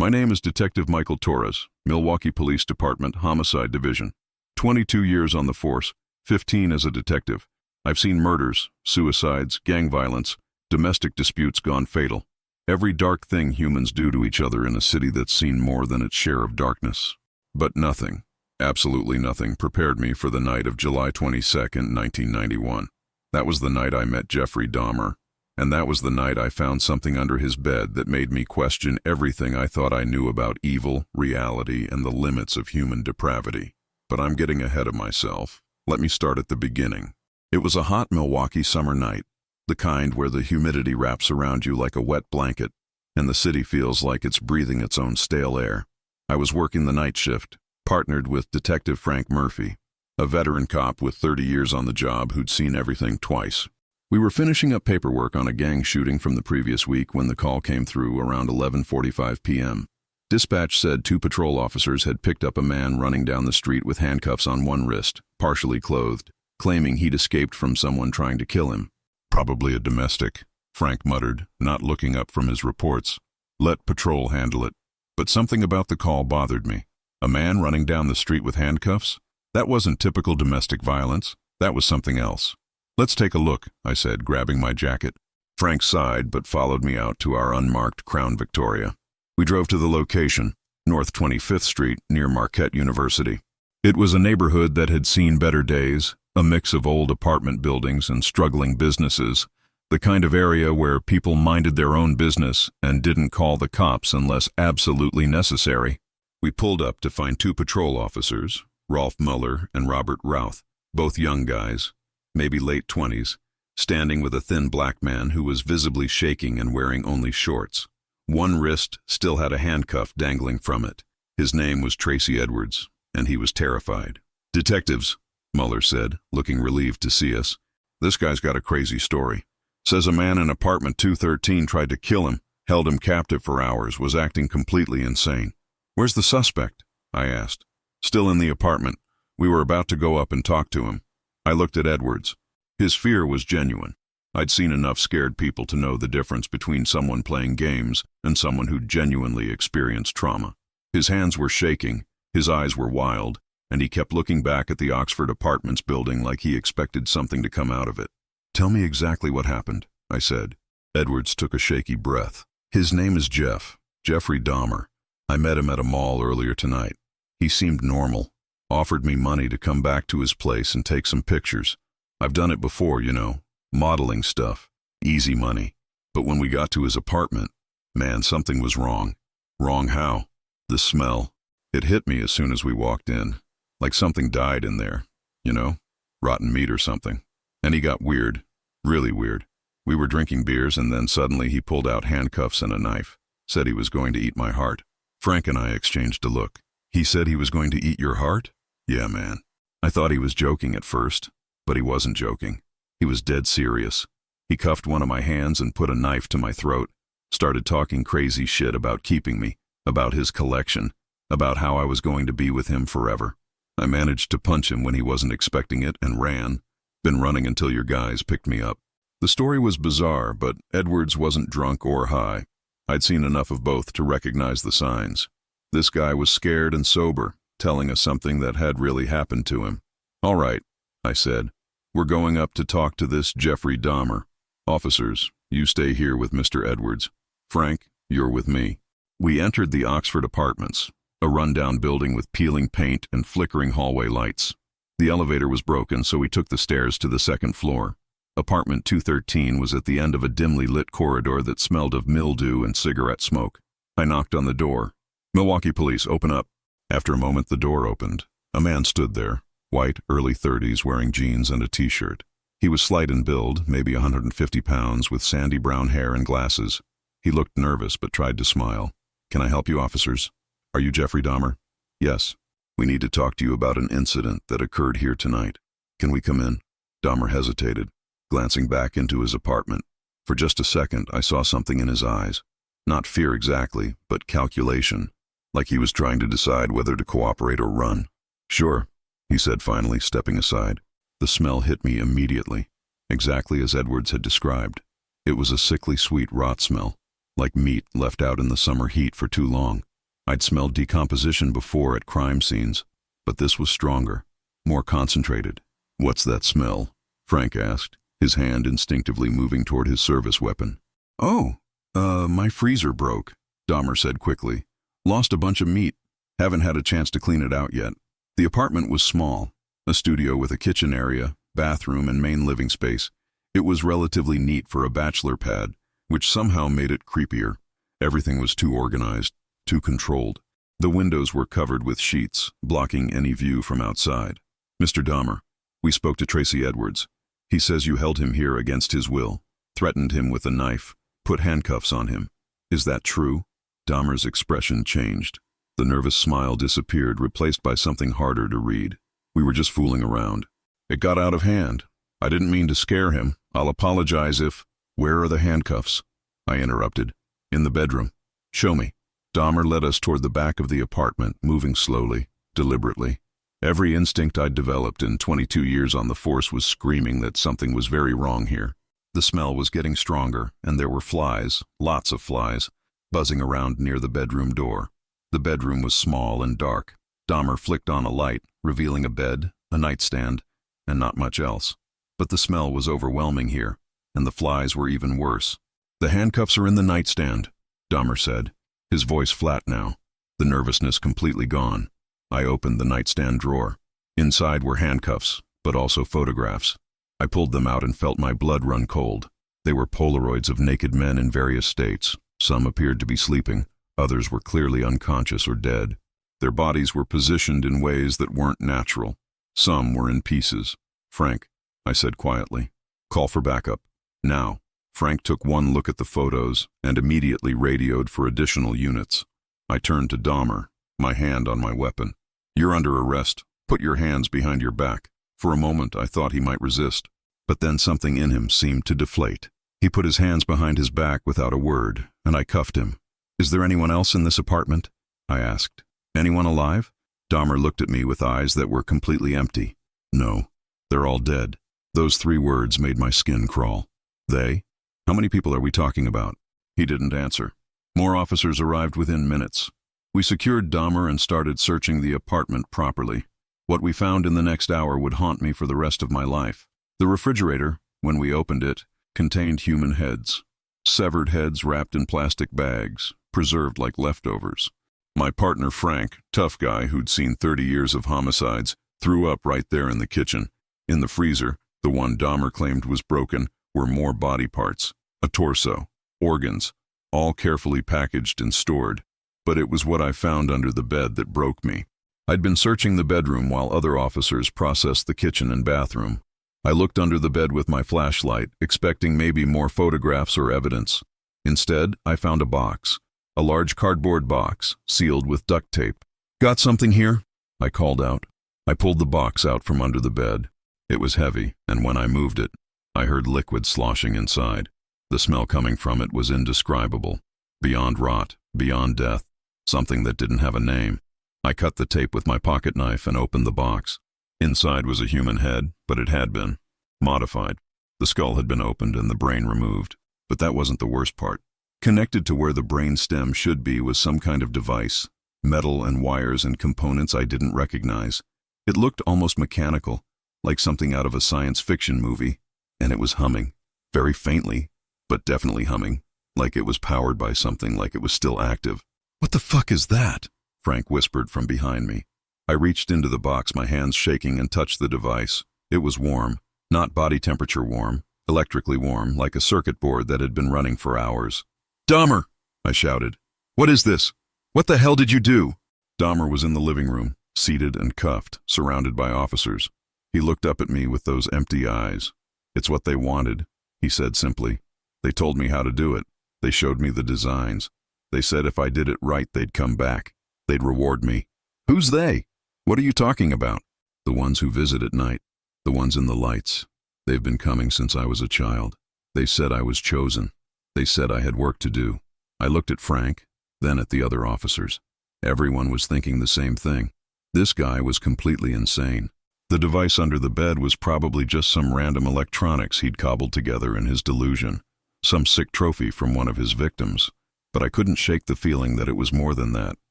My name is Detective Michael Torres, Milwaukee Police Department Homicide Division. 22 years on the force, 15 as a detective. I've seen murders, suicides, gang violence, domestic disputes gone fatal. Every dark thing humans do to each other in a city that's seen more than its share of darkness. But nothing, absolutely nothing, prepared me for the night of July 22nd, 1991. That was the night I met Jeffrey Dahmer. And that was the night I found something under his bed that made me question everything I thought I knew about evil, reality, and the limits of human depravity. But I'm getting ahead of myself. Let me start at the beginning. It was a hot Milwaukee summer night, the kind where the humidity wraps around you like a wet blanket, and the city feels like it's breathing its own stale air. I was working the night shift, partnered with Detective Frank Murphy, a veteran cop with 30 years on the job who'd seen everything twice. We were finishing up paperwork on a gang shooting from the previous week when the call came through around 11:45 p.m. Dispatch said 2 patrol officers had picked up a man running down the street with handcuffs on one wrist, partially clothed, claiming he'd escaped from someone trying to kill him. "Probably a domestic," Frank muttered, not looking up from his reports. "Let patrol handle it." But something about the call bothered me. A man running down the street with handcuffs? That wasn't typical domestic violence. That was something else. "Let's take a look," I said, grabbing my jacket. Frank sighed but followed me out to our unmarked Crown Victoria. We drove to the location, North 25th Street, near Marquette University. It was a neighborhood that had seen better days, a mix of old apartment buildings and struggling businesses, the kind of area where people minded their own business and didn't call the cops unless absolutely necessary. We pulled up to find 2 patrol officers, Rolf Muller and Robert Routh, both young guys, maybe late 20s, standing with a thin black man who was visibly shaking and wearing only shorts. One wrist still had a handcuff dangling from it. His name was Tracy Edwards, and he was terrified. "Detectives," Muller said, looking relieved to see us. "This guy's got a crazy story. Says a man in apartment 213 tried to kill him, held him captive for hours, was acting completely insane." "Where's the suspect?" I asked. "Still in the apartment. We were about to go up and talk to him." I looked at Edwards. His fear was genuine. I'd seen enough scared people to know the difference between someone playing games and someone who'd genuinely experienced trauma. His hands were shaking, his eyes were wild, and he kept looking back at the Oxford Apartments building like he expected something to come out of it. "Tell me exactly what happened," I said. Edwards took a shaky breath. "His name is Jeffrey Dahmer. I met him at a mall earlier tonight. He seemed normal. Offered me money to come back to his place and take some pictures. I've done it before, you know, modeling stuff, easy money. But when we got to his apartment, man, something was wrong. Wrong how? The smell. It hit me as soon as we walked in, like something died in there, you know, rotten meat or something. And he got weird, really weird. We were drinking beers and then suddenly he pulled out handcuffs and a knife, said he was going to eat my heart." Frank and I exchanged a look. "He said he was going to eat your heart?" "Yeah, man. I thought he was joking at first, but he wasn't joking. He was dead serious. He cuffed one of my hands and put a knife to my throat, started talking crazy shit about keeping me, about his collection, about how I was going to be with him forever. I managed to punch him when he wasn't expecting it and ran. Been running until your guys picked me up." The story was bizarre, but Edwards wasn't drunk or high. I'd seen enough of both to recognize the signs. This guy was scared and sober, telling us something that had really happened to him. "All right," I said. "We're going up to talk to this Jeffrey Dahmer. Officers, you stay here with Mr. Edwards. Frank, you're with me." We entered the Oxford Apartments, a rundown building with peeling paint and flickering hallway lights. The elevator was broken, so we took the stairs to the 2nd floor. Apartment 213 was at the end of a dimly lit corridor that smelled of mildew and cigarette smoke. I knocked on the door. "Milwaukee Police, open up." After a moment, the door opened. A man stood there, white, early 30s, wearing jeans and a t-shirt. He was slight in build, maybe 150 pounds, with sandy brown hair and glasses. He looked nervous but tried to smile. "Can I help you, officers? Are you Jeffrey Dahmer?" "Yes. We need to talk to you about an incident that occurred here tonight. Can we come in?" Dahmer hesitated, glancing back into his apartment. For just a second, I saw something in his eyes. Not fear exactly, but calculation, like he was trying to decide whether to cooperate or run. "Sure," he said finally, stepping aside. The smell hit me immediately, exactly as Edwards had described. It was a sickly sweet rot smell, like meat left out in the summer heat for too long. I'd smelled decomposition before at crime scenes, but this was stronger, more concentrated. "What's that smell?" Frank asked, his hand instinctively moving toward his service weapon. "Oh, my freezer broke," Dahmer said quickly. "Lost a bunch of meat. Haven't had a chance to clean it out yet." The apartment was small, a studio with a kitchen area, bathroom, and main living space. It was relatively neat for a bachelor pad, which somehow made it creepier. Everything was too organized, too controlled. The windows were covered with sheets, blocking any view from outside. "Mr. Dahmer, we spoke to Tracy Edwards. He says you held him here against his will, threatened him with a knife, put handcuffs on him. Is that true?" Dahmer's expression changed. The nervous smile disappeared, replaced by something harder to read. "We were just fooling around. It got out of hand. I didn't mean to scare him. I'll apologize if—" "Where are the handcuffs?" I interrupted. "In the bedroom." "Show me." Dahmer led us toward the back of the apartment, moving slowly, deliberately. Every instinct I'd developed in 22 years on the force was screaming that something was very wrong here. The smell was getting stronger, and there were flies, lots of flies, buzzing around near the bedroom door. The bedroom was small and dark. Dahmer flicked on a light, revealing a bed, a nightstand, and not much else. But the smell was overwhelming here, and the flies were even worse. "The handcuffs are in the nightstand," Dahmer said, his voice flat now, the nervousness completely gone. I opened the nightstand drawer. Inside were handcuffs, but also photographs. I pulled them out and felt my blood run cold. They were Polaroids of naked men in various states. Some appeared to be sleeping, others were clearly unconscious or dead. Their bodies were positioned in ways that weren't natural. Some were in pieces. "Frank," I said quietly, "call for backup. Now." Frank took one look at the photos and immediately radioed for additional units. I turned to Dahmer, my hand on my weapon. "You're under arrest. Put your hands behind your back." For a moment I thought he might resist, but then something in him seemed to deflate. He put his hands behind his back without a word, and I cuffed him. "Is there anyone else in this apartment?" I asked. "Anyone alive?" Dahmer looked at me with eyes that were completely empty. "No, they're all dead." Those 3 words made my skin crawl. "They? How many people are we talking about?" He didn't answer. More officers arrived within minutes. We secured Dahmer and started searching the apartment properly. What we found in the next hour would haunt me for the rest of my life. The refrigerator, when we opened it, contained human heads. Severed heads wrapped in plastic bags, preserved like leftovers. My partner Frank, tough guy who'd seen 30 years of homicides, threw up right there in the kitchen. In the freezer, the one Dahmer claimed was broken, were more body parts. A torso, organs, all carefully packaged and stored. But it was what I found under the bed that broke me. I'd been searching the bedroom while other officers processed the kitchen and bathroom. I looked under the bed with my flashlight, expecting maybe more photographs or evidence. Instead, I found a box, a large cardboard box, sealed with duct tape. "Got something here?" I called out. I pulled the box out from under the bed. It was heavy, and when I moved it, I heard liquid sloshing inside. The smell coming from it was indescribable. Beyond rot, beyond death, something that didn't have a name. I cut the tape with my pocket knife and opened the box. Inside was a human head, but it had been modified. The skull had been opened and the brain removed. But that wasn't the worst part. Connected to where the brain stem should be was some kind of device, metal and wires and components I didn't recognize. It looked almost mechanical, like something out of a science fiction movie, and it was humming, very faintly, but definitely humming, like it was powered by something, like it was still active. "What the fuck is that?" Frank whispered from behind me. I reached into the box, my hands shaking, and touched the device. It was warm, not body temperature warm, electrically warm, like a circuit board that had been running for hours. "Dahmer!" I shouted. "What is this? What the hell did you do?" Dahmer was in the living room, seated and cuffed, surrounded by officers. He looked up at me with those empty eyes. "It's what they wanted," he said simply. "They told me how to do it. They showed me the designs. They said if I did it right, they'd come back. They'd reward me." "Who's they? What are you talking about?" "The ones who visit at night. The ones in the lights. They've been coming since I was a child. They said I was chosen. They said I had work to do." I looked at Frank, then at the other officers. Everyone was thinking the same thing. This guy was completely insane. The device under the bed was probably just some random electronics he'd cobbled together in his delusion, some sick trophy from one of his victims. But I couldn't shake the feeling that it was more than that.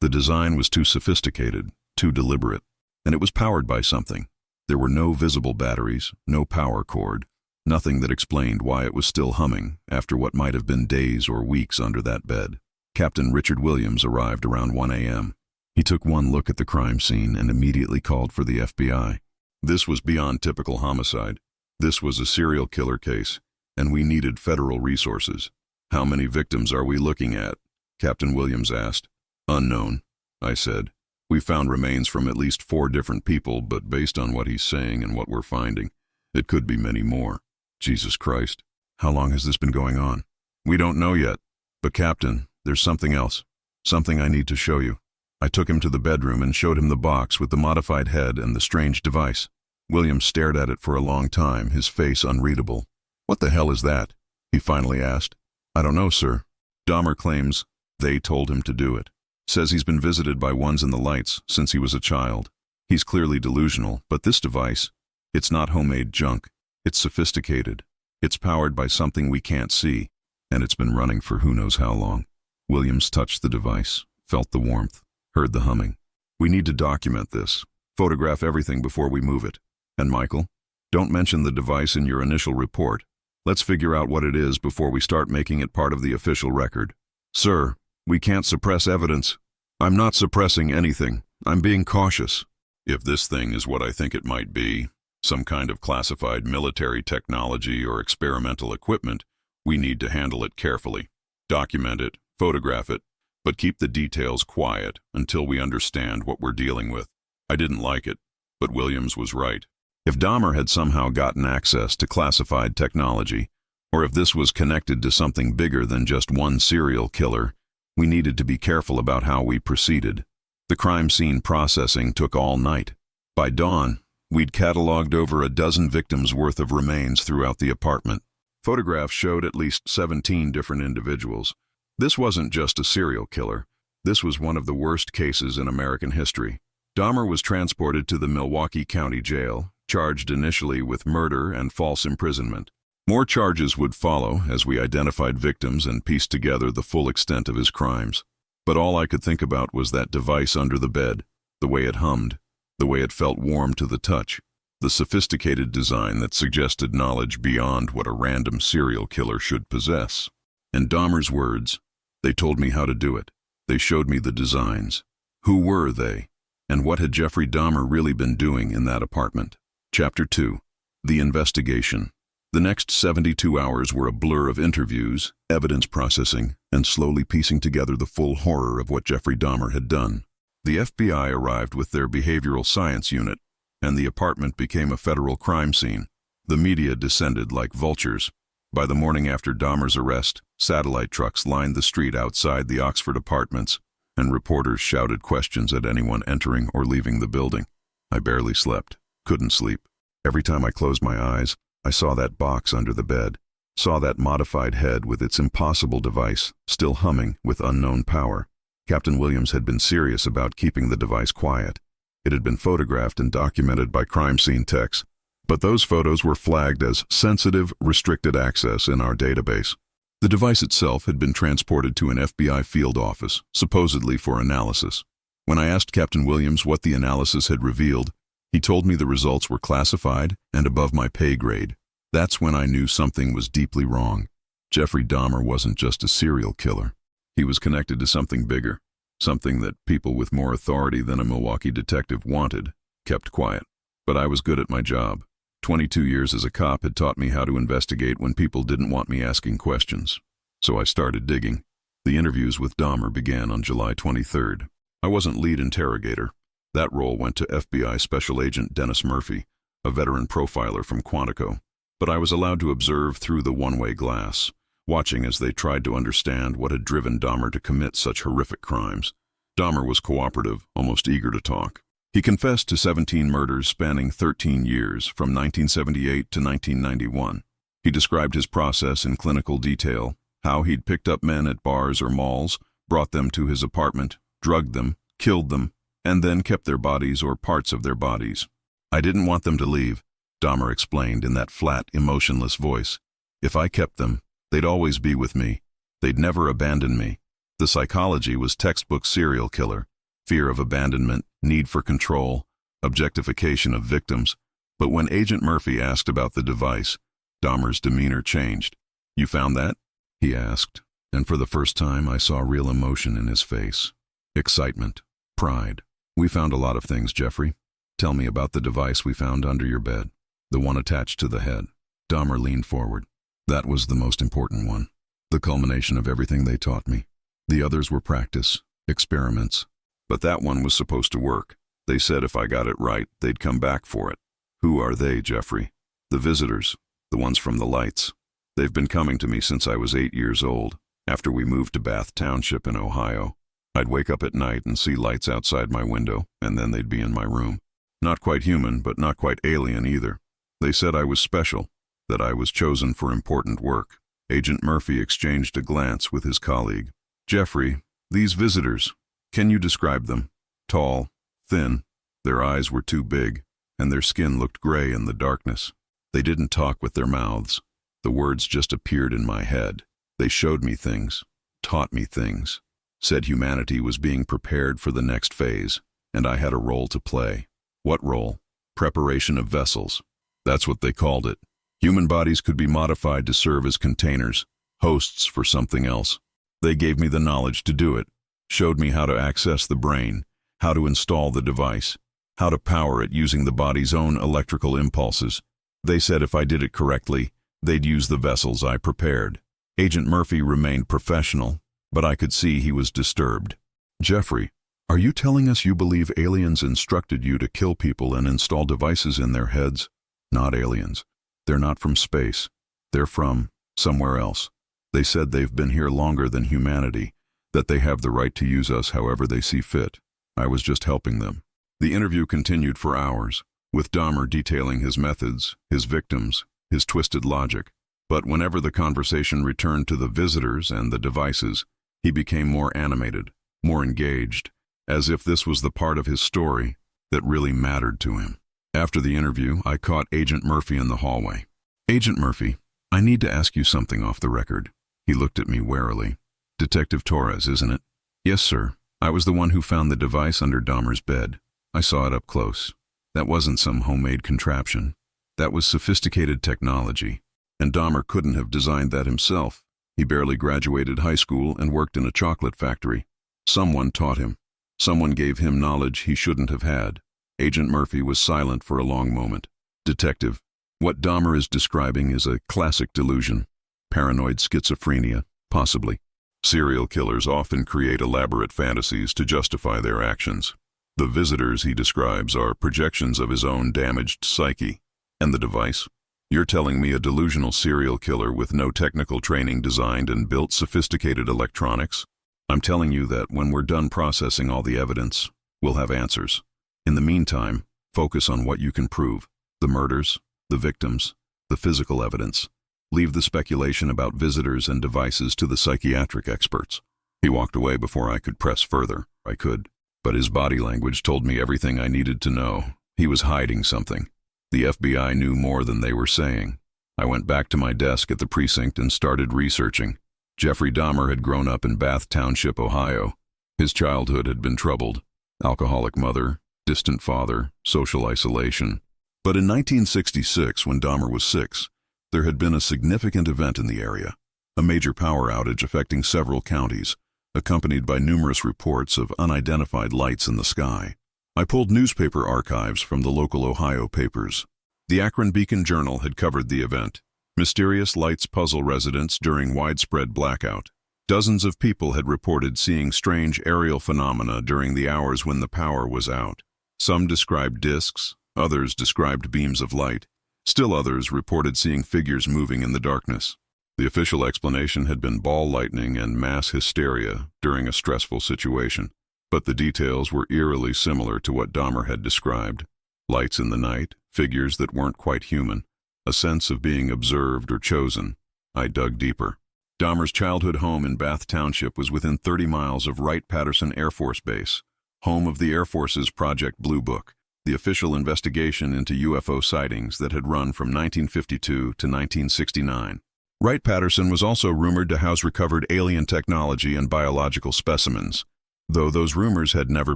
The design was too sophisticated, too deliberate, and it was powered by something. There were no visible batteries, no power cord, nothing that explained why it was still humming after what might have been days or weeks under that bed. Captain Richard Williams arrived around 1 a.m. He took one look at the crime scene and immediately called for the FBI. This was beyond typical homicide. This was a serial killer case, and we needed federal resources. "How many victims are we looking at?" Captain Williams asked. "Unknown," I said. "We found remains from at least 4 different people, but based on what he's saying and what we're finding, it could be many more." "Jesus Christ. How long has this been going on?" "We don't know yet. But Captain, there's something else. Something I need to show you." I took him to the bedroom and showed him the box with the modified head and the strange device. Williams stared at it for a long time, his face unreadable. "What the hell is that?" he finally asked. "I don't know, sir. Dahmer claims they told him to do it. Says he's been visited by ones in the lights since he was a child. He's clearly delusional, but this device, it's not homemade junk. It's sophisticated. It's powered by something we can't see, and it's been running for who knows how long." Williams touched the device, felt the warmth, heard the humming. "We need to document this. Photograph everything before we move it. And Michael, don't mention the device in your initial report. Let's figure out what it is before we start making it part of the official record." "Sir, we can't suppress evidence." "I'm not suppressing anything. I'm being cautious." "If this thing is what I think it might be, some kind of classified military technology or experimental equipment, we need to handle it carefully. Document it, photograph it, but keep the details quiet until we understand what we're dealing with." I didn't like it, but Williams was right. If Dahmer had somehow gotten access to classified technology, or if this was connected to something bigger than just one serial killer, we needed to be careful about how we proceeded. The crime scene processing took all night. By dawn, we'd cataloged over a dozen victims' worth of remains throughout the apartment. Photographs showed at least 17 different individuals. This wasn't just a serial killer. This was one of the worst cases in American history. Dahmer was transported to the Milwaukee County Jail, charged initially with murder and false imprisonment. More charges would follow as we identified victims and pieced together the full extent of his crimes. But all I could think about was that device under the bed, the way it hummed, the way it felt warm to the touch, the sophisticated design that suggested knowledge beyond what a random serial killer should possess. In Dahmer's words, "They told me how to do it. They showed me the designs." Who were they? And what had Jeffrey Dahmer really been doing in that apartment? Chapter 2. The Investigation. The next 72 hours were a blur of interviews, evidence processing, and slowly piecing together the full horror of what Jeffrey Dahmer had done. The FBI arrived with their behavioral science unit, and the apartment became a federal crime scene. The media descended like vultures. By the morning after Dahmer's arrest, satellite trucks lined the street outside the Oxford apartments, and reporters shouted questions at anyone entering or leaving the building. I barely slept, couldn't sleep. Every time I closed my eyes, I saw that box under the bed, saw that modified head with its impossible device, still humming with unknown power. Captain Williams had been serious about keeping the device quiet. It had been photographed and documented by crime scene techs, but those photos were flagged as sensitive, restricted access in our database. The device itself had been transported to an FBI field office, supposedly for analysis. When I asked Captain Williams what the analysis had revealed, he told me the results were classified and above my pay grade. That's when I knew something was deeply wrong. Jeffrey Dahmer wasn't just a serial killer. He was connected to something bigger, something that people with more authority than a Milwaukee detective wanted, kept quiet. But I was good at my job. 22 years as a cop had taught me how to investigate when people didn't want me asking questions. So I started digging. The interviews with Dahmer began on July 23rd. I wasn't lead interrogator. That role went to FBI Special Agent Dennis Murphy, a veteran profiler from Quantico. But I was allowed to observe through the one-way glass, watching as they tried to understand what had driven Dahmer to commit such horrific crimes. Dahmer was cooperative, almost eager to talk. He confessed to 17 murders spanning 13 years, from 1978 to 1991. He described his process in clinical detail, how he'd picked up men at bars or malls, brought them to his apartment, drugged them, killed them, and then kept their bodies or parts of their bodies. "I didn't want them to leave," Dahmer explained in that flat, emotionless voice. "If I kept them, they'd always be with me. They'd never abandon me. The psychology was textbook serial killer, fear of abandonment, need for control, objectification of victims. But when Agent Murphy asked about the device, Dahmer's demeanor changed. "You found that?" he asked, and for the first time I saw real emotion in his face. Excitement, pride. "We found a lot of things, Jeffrey. Tell me about the device we found under your bed, the one attached to the head." Dahmer leaned forward. "That was the most important one, the culmination of everything they taught me. The others were practice, experiments. But that one was supposed to work. They said if I got it right, they'd come back for it." "Who are they, Jeffrey?" "The visitors, the ones from the lights. They've been coming to me since I was 8 years old, after we moved to Bath Township in Ohio. I'd wake up at night and see lights outside my window, and then they'd be in my room. Not quite human, but not quite alien either. They said I was special, that I was chosen for important work." Agent Murphy exchanged a glance with his colleague. "Jeffrey, these visitors, can you describe them? Tall, thin, their eyes were too big, and their skin looked gray in the darkness. They didn't talk with their mouths. The words just appeared in my head. They showed me things, taught me things, said humanity was being prepared for the next phase, and I had a role to play." "What role?" "Preparation of vessels. That's what they called it. Human bodies could be modified to serve as containers, hosts for something else. They gave me the knowledge to do it, showed me how to access the brain, how to install the device, how to power it using the body's own electrical impulses. They said if I did it correctly, they'd use the vessels I prepared." Agent Murphy remained professional, but I could see he was disturbed. "Jeffrey, are you telling us you believe aliens instructed you to kill people and install devices in their heads?" "Not aliens. They're not from space. They're from somewhere else. They said they've been here longer than humanity, that they have the right to use us however they see fit. I was just helping them." The interview continued for hours, with Dahmer detailing his methods, his victims, his twisted logic. But whenever the conversation returned to the visitors and the devices, he became more animated, more engaged, as if this was the part of his story that really mattered to him. After the interview, I caught Agent Murphy in the hallway. "Agent Murphy, I need to ask you something off the record." He looked at me warily. "Detective Torres, isn't it?" "Yes, sir. I was the one who found the device under Dahmer's bed. I saw it up close. That wasn't some homemade contraption. That was sophisticated technology. And Dahmer couldn't have designed that himself. He barely graduated high school and worked in a chocolate factory. Someone taught him. Someone gave him knowledge he shouldn't have had." Agent Murphy was silent for a long moment. "Detective, what Dahmer is describing is a classic delusion. Paranoid schizophrenia, possibly. Serial killers often create elaborate fantasies to justify their actions. The visitors he describes are projections of his own damaged psyche. And the device? You're telling me a delusional serial killer with no technical training designed and built sophisticated electronics? I'm telling you that when we're done processing all the evidence, we'll have answers. In the meantime, focus on what you can prove. The murders, the victims, the physical evidence. Leave the speculation about visitors and devices to the psychiatric experts." He walked away before I could press further. I could, but his body language told me everything I needed to know. He was hiding something. The FBI knew more than they were saying. I went back to my desk at the precinct and started researching. Jeffrey Dahmer had grown up in Bath Township, Ohio. His childhood had been troubled. Alcoholic mother, distant father, social isolation. But in 1966, when Dahmer was 6, there had been a significant event in the area, a major power outage affecting several counties, accompanied by numerous reports of unidentified lights in the sky. I pulled newspaper archives from the local Ohio papers. The Akron Beacon-Journal had covered the event. Mysterious lights puzzle residents during widespread blackout. Dozens of people had reported seeing strange aerial phenomena during the hours when the power was out. Some described disks, others described beams of light. Still others reported seeing figures moving in the darkness. The official explanation had been ball lightning and mass hysteria during a stressful situation. But the details were eerily similar to what Dahmer had described. Lights in the night, figures that weren't quite human, a sense of being observed or chosen. I dug deeper. Dahmer's childhood home in Bath Township was within 30 miles of Wright-Patterson Air Force Base, home of the Air Force's Project Blue Book, the official investigation into UFO sightings that had run from 1952 to 1969. Wright-Patterson was also rumored to house recovered alien technology and biological specimens, though those rumors had never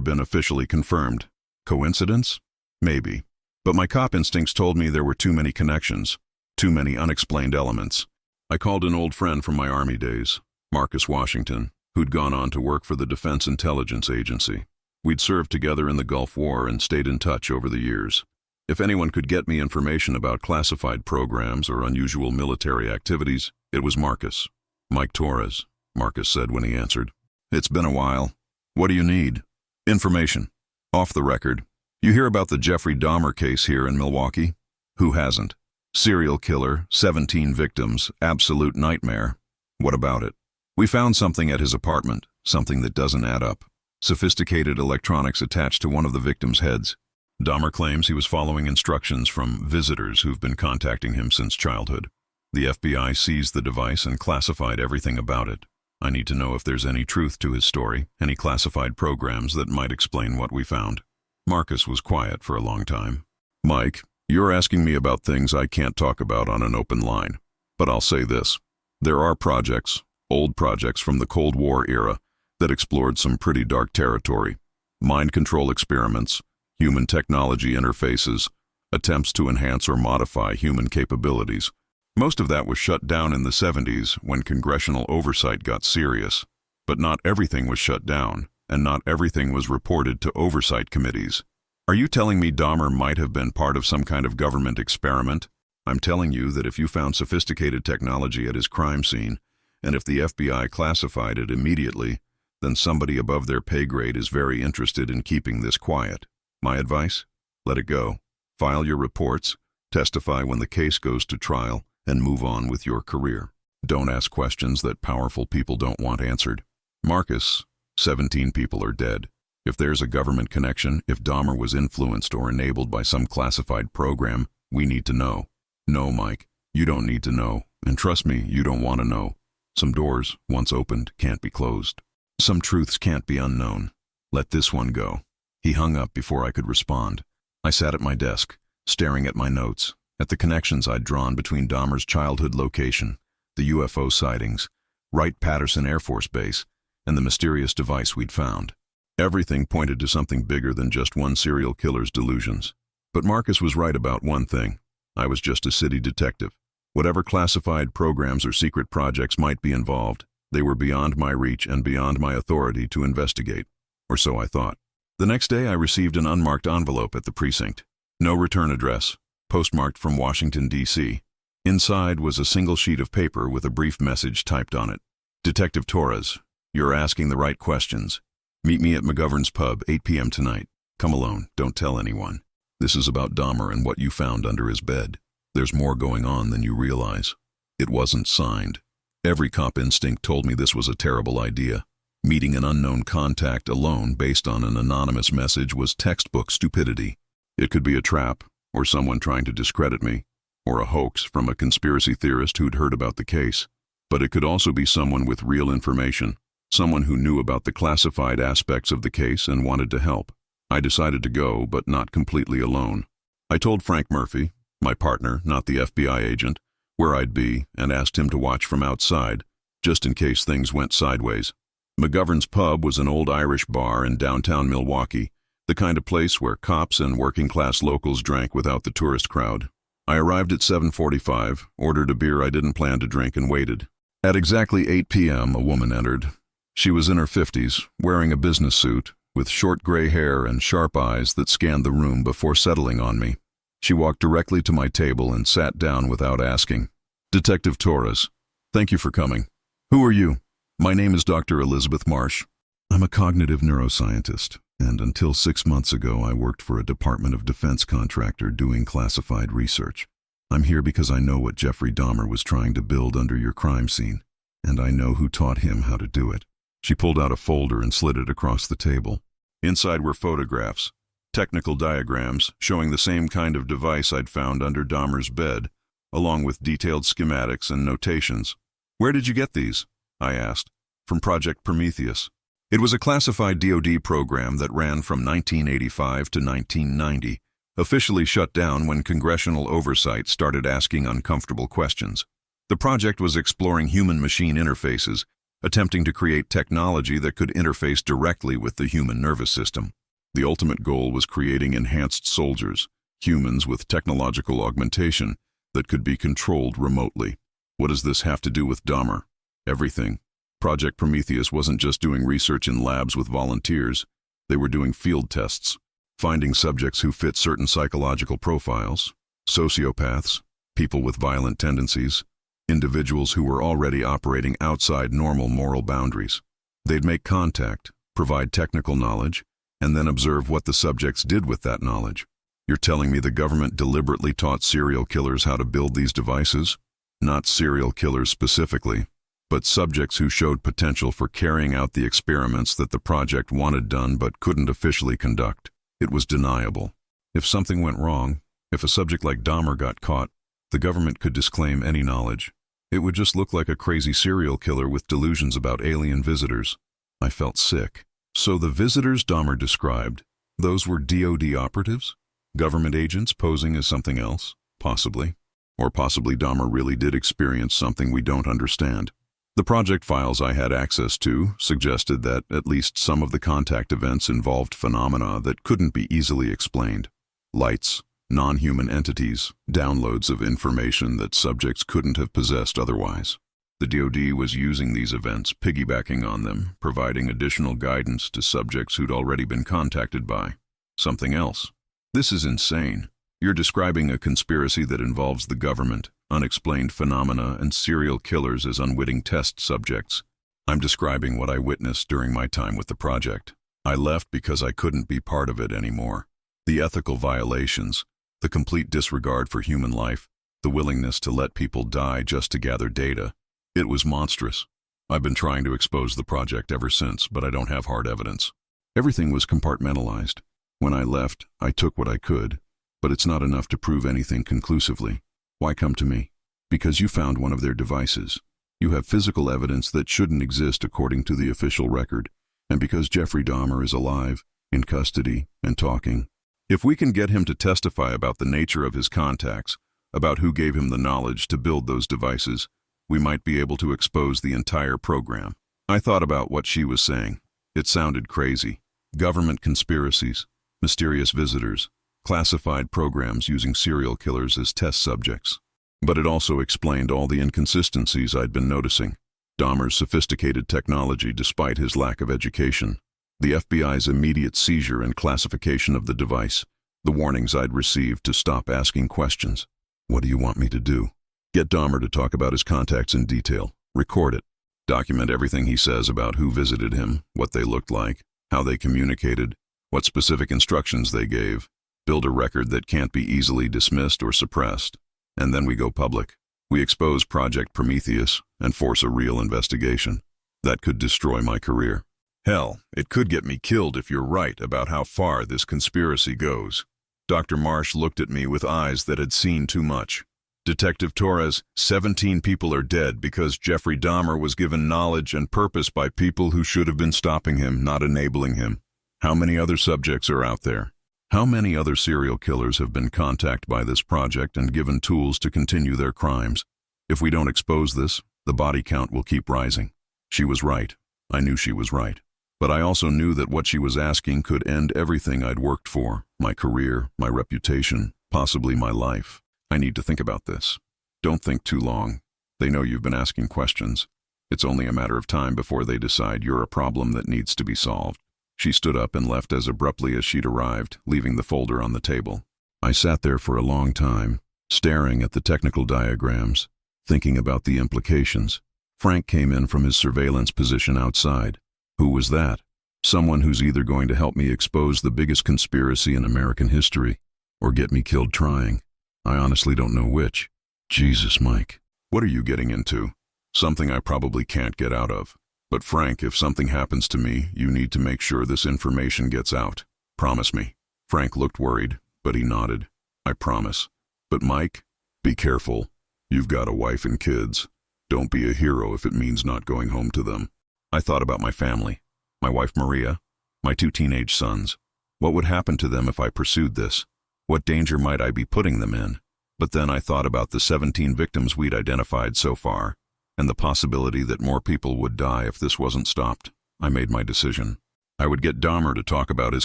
been officially confirmed. Coincidence? Maybe. But my cop instincts told me there were too many connections, too many unexplained elements. I called an old friend from my Army days, Marcus Washington, who'd gone on to work for the Defense Intelligence Agency. We'd served together in the Gulf War and stayed in touch over the years. If anyone could get me information about classified programs or unusual military activities, it was Marcus. "Mike Torres," Marcus said when he answered. "It's been a while. What do you need?" "Information. Off the record. You hear about the Jeffrey Dahmer case here in Milwaukee? Who hasn't? Serial killer, 17 victims, absolute nightmare. What about it?" "We found something at his apartment, something that doesn't add up. Sophisticated electronics attached to one of the victims' heads. Dahmer claims he was following instructions from visitors who've been contacting him since childhood. The FBI seized the device and classified everything about it. I need to know if there's any truth to his story, any classified programs that might explain what we found." Marcus was quiet for a long time. "Mike, you're asking me about things I can't talk about on an open line. But I'll say this. There are projects, old projects from the Cold War era, that explored some pretty dark territory. Mind control experiments, human technology interfaces, attempts to enhance or modify human capabilities. Most of that was shut down in the 70s when congressional oversight got serious. But not everything was shut down, and not everything was reported to oversight committees. Are you telling me Dahmer might have been part of some kind of government experiment? I'm telling you that if you found sophisticated technology at his crime scene, and if the FBI classified it immediately, then somebody above their pay grade is very interested in keeping this quiet. My advice? Let it go. File your reports, testify when the case goes to trial, and move on with your career. Don't ask questions that powerful people don't want answered. Marcus, 17 people are dead. If there's a government connection, if Dahmer was influenced or enabled by some classified program, we need to know. No, Mike, you don't need to know, and trust me, you don't want to know. Some doors, once opened, can't be closed. Some truths can't be unknown. Let this one go." He hung up before I could respond. I sat at my desk, staring at my notes, at the connections I'd drawn between Dahmer's childhood location, the UFO sightings, Wright-Patterson Air Force Base, and the mysterious device we'd found. Everything pointed to something bigger than just one serial killer's delusions. But Marcus was right about one thing. I was just a city detective. Whatever classified programs or secret projects might be involved, they were beyond my reach and beyond my authority to investigate. Or so I thought. The next day I received an unmarked envelope at the precinct. No return address, postmarked from Washington, D.C. Inside was a single sheet of paper with a brief message typed on it. "Detective Torres, you're asking the right questions. Meet me at McGovern's Pub, 8 p.m. tonight. Come alone, don't tell anyone. This is about Dahmer and what you found under his bed. There's more going on than you realize." It wasn't signed. Every cop instinct told me this was a terrible idea. Meeting an unknown contact alone based on an anonymous message was textbook stupidity. It could be a trap, or someone trying to discredit me, or a hoax from a conspiracy theorist who'd heard about the case. But it could also be someone with real information, someone who knew about the classified aspects of the case and wanted to help. I decided to go, but not completely alone. I told Frank Murphy, my partner, not the FBI agent, where I'd be, and asked him to watch from outside, just in case things went sideways. McGovern's Pub was an old Irish bar in downtown Milwaukee, the kind of place where cops and working-class locals drank without the tourist crowd. I arrived at 7:45, ordered a beer I didn't plan to drink, and waited. At exactly 8 p.m., a woman entered. She was in her 50s, wearing a business suit, with short gray hair and sharp eyes that scanned the room before settling on me. She walked directly to my table and sat down without asking. "Detective Torres, thank you for coming. Who are you?" "My name is Dr. Elizabeth Marsh. I'm a cognitive neuroscientist, and until 6 months ago I worked for a Department of Defense contractor doing classified research. I'm here because I know what Jeffrey Dahmer was trying to build under your crime scene, and I know who taught him how to do it." She pulled out a folder and slid it across the table. Inside were photographs, technical diagrams showing the same kind of device I'd found under Dahmer's bed, along with detailed schematics and notations. "Where did you get these?" I asked. "From Project Prometheus." It was a classified DoD program that ran from 1985 to 1990, officially shut down when congressional oversight started asking uncomfortable questions. The project was exploring human-machine interfaces, attempting to create technology that could interface directly with the human nervous system. The ultimate goal was creating enhanced soldiers, humans with technological augmentation that could be controlled remotely. What does this have to do with Dahmer? Everything. Project Prometheus wasn't just doing research in labs with volunteers. They were doing field tests, finding subjects who fit certain psychological profiles, sociopaths, people with violent tendencies, individuals who were already operating outside normal moral boundaries. They'd make contact, provide technical knowledge, and then observe what the subjects did with that knowledge. You're telling me the government deliberately taught serial killers how to build these devices? Not serial killers specifically, but subjects who showed potential for carrying out the experiments that the project wanted done but couldn't officially conduct. It was deniable. If something went wrong, if a subject like Dahmer got caught, the government could disclaim any knowledge. It would just look like a crazy serial killer with delusions about alien visitors. I felt sick. So the visitors Dahmer described, those were DoD operatives? Government agents posing as something else? Possibly. Or possibly Dahmer really did experience something we don't understand. The project files I had access to suggested that at least some of the contact events involved phenomena that couldn't be easily explained. Lights, non-human entities, downloads of information that subjects couldn't have possessed otherwise. The DoD was using these events, piggybacking on them, providing additional guidance to subjects who'd already been contacted by something else. This is insane. You're describing a conspiracy that involves the government, unexplained phenomena, and serial killers as unwitting test subjects. I'm describing what I witnessed during my time with the project. I left because I couldn't be part of it anymore. The ethical violations, the complete disregard for human life, the willingness to let people die just to gather data. It was monstrous. I've been trying to expose the project ever since, but I don't have hard evidence. Everything was compartmentalized. When I left, I took what I could, but it's not enough to prove anything conclusively. Why come to me? Because you found one of their devices. You have physical evidence that shouldn't exist according to the official record, and because Jeffrey Dahmer is alive, in custody, and talking. If we can get him to testify about the nature of his contacts, about who gave him the knowledge to build those devices, we might be able to expose the entire program. I thought about what she was saying. It sounded crazy. Government conspiracies, mysterious visitors, classified programs using serial killers as test subjects. But it also explained all the inconsistencies I'd been noticing. Dahmer's sophisticated technology despite his lack of education, the FBI's immediate seizure and classification of the device, the warnings I'd received to stop asking questions. What do you want me to do? Get Dahmer to talk about his contacts in detail. Record it. Document everything he says about who visited him, what they looked like, how they communicated, what specific instructions they gave. Build a record that can't be easily dismissed or suppressed. And then we go public. We expose Project Prometheus and force a real investigation. That could destroy my career. Hell, it could get me killed if you're right about how far this conspiracy goes. Dr. Marsh looked at me with eyes that had seen too much. Detective Torres, 17 people are dead because Jeffrey Dahmer was given knowledge and purpose by people who should have been stopping him, not enabling him. How many other subjects are out there? How many other serial killers have been contacted by this project and given tools to continue their crimes? If we don't expose this, the body count will keep rising. She was right. I knew she was right. But I also knew that what she was asking could end everything I'd worked for, my career, my reputation, possibly my life. I need to think about this. Don't think too long. They know you've been asking questions. It's only a matter of time before they decide you're a problem that needs to be solved. She stood up and left as abruptly as she'd arrived, leaving the folder on the table. I sat there for a long time, staring at the technical diagrams, thinking about the implications. Frank came in from his surveillance position outside. Who was that? Someone who's either going to help me expose the biggest conspiracy in American history, or get me killed trying. I honestly don't know which. Jesus, Mike. What are you getting into? Something I probably can't get out of. But Frank, if something happens to me, you need to make sure this information gets out. Promise me. Frank looked worried, but he nodded. I promise. But Mike, be careful. You've got a wife and kids. Don't be a hero if it means not going home to them. I thought about my family, my wife Maria, my 2 teenage sons. What would happen to them if I pursued this? What danger might I be putting them in? But then I thought about the 17 victims we'd identified so far, and the possibility that more people would die if this wasn't stopped. I made my decision. I would get Dahmer to talk about his